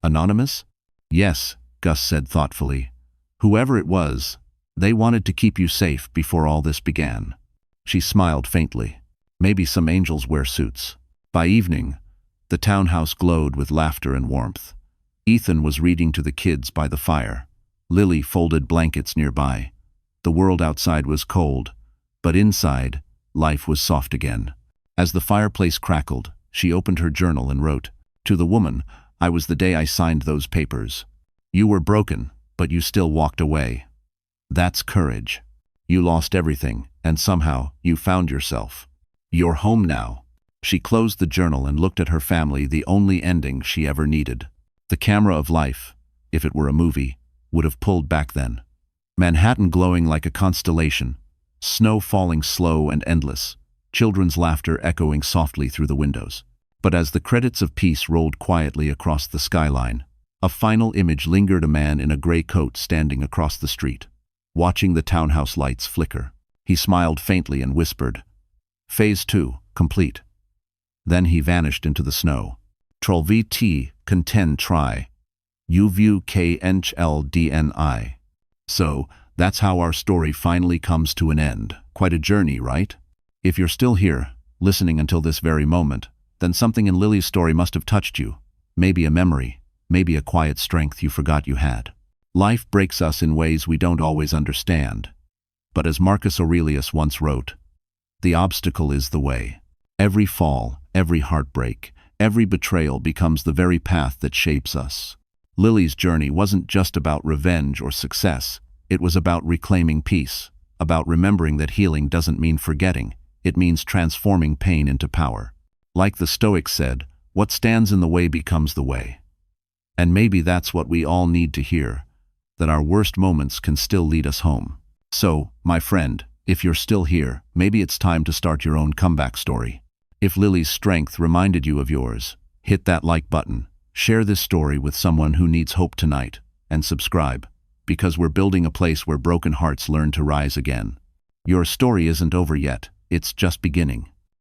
"Anonymous?" "Yes," Gus said thoughtfully. "Whoever it was, they wanted to keep you safe before all this began." She smiled faintly. "Maybe some angels wear suits." By evening, the townhouse glowed with laughter and warmth. Ethan was reading to the kids by the fire. Lily folded blankets nearby. The world outside was cold, but inside, life was soft again. As the fireplace crackled, she opened her journal and wrote, "To the woman, I was the day I signed those papers. You were broken, but you still walked away. That's courage. You lost everything, and somehow you found yourself. You're home now." She closed the journal and looked at her family, the only ending she ever needed. The camera of life, if it were a movie, would have pulled back then. Manhattan glowing like a constellation, snow falling slow and endless, children's laughter echoing softly through the windows. But as the credits of peace rolled quietly across the skyline, a final image lingered: a man in a gray coat standing across the street, watching the townhouse lights flicker. He smiled faintly and whispered, "Phase 2, complete." Then he vanished into the snow. Troll VT contend try. UVU KNHLDNI. So, that's how our story finally comes to an end. Quite a journey, right? If you're still here, listening until this very moment, then something in Lily's story must have touched you. Maybe a memory, maybe a quiet strength you forgot you had. Life breaks us in ways we don't always understand. But as Marcus Aurelius once wrote, "The obstacle is the way." Every fall, every heartbreak, every betrayal becomes the very path that shapes us. Lily's journey wasn't just about revenge or success. It was about reclaiming peace, about remembering that healing doesn't mean forgetting. It means transforming pain into power. Like the Stoics said, what stands in the way becomes the way. And maybe that's what we all need to hear, that our worst moments can still lead us home. So, my friend, if you're still here, maybe it's time to start your own comeback story. If Lily's strength reminded you of yours, hit that like button, share this story with someone who needs hope tonight, and subscribe, because we're building a place where broken hearts learn to rise again. Your story isn't over yet, it's just beginning.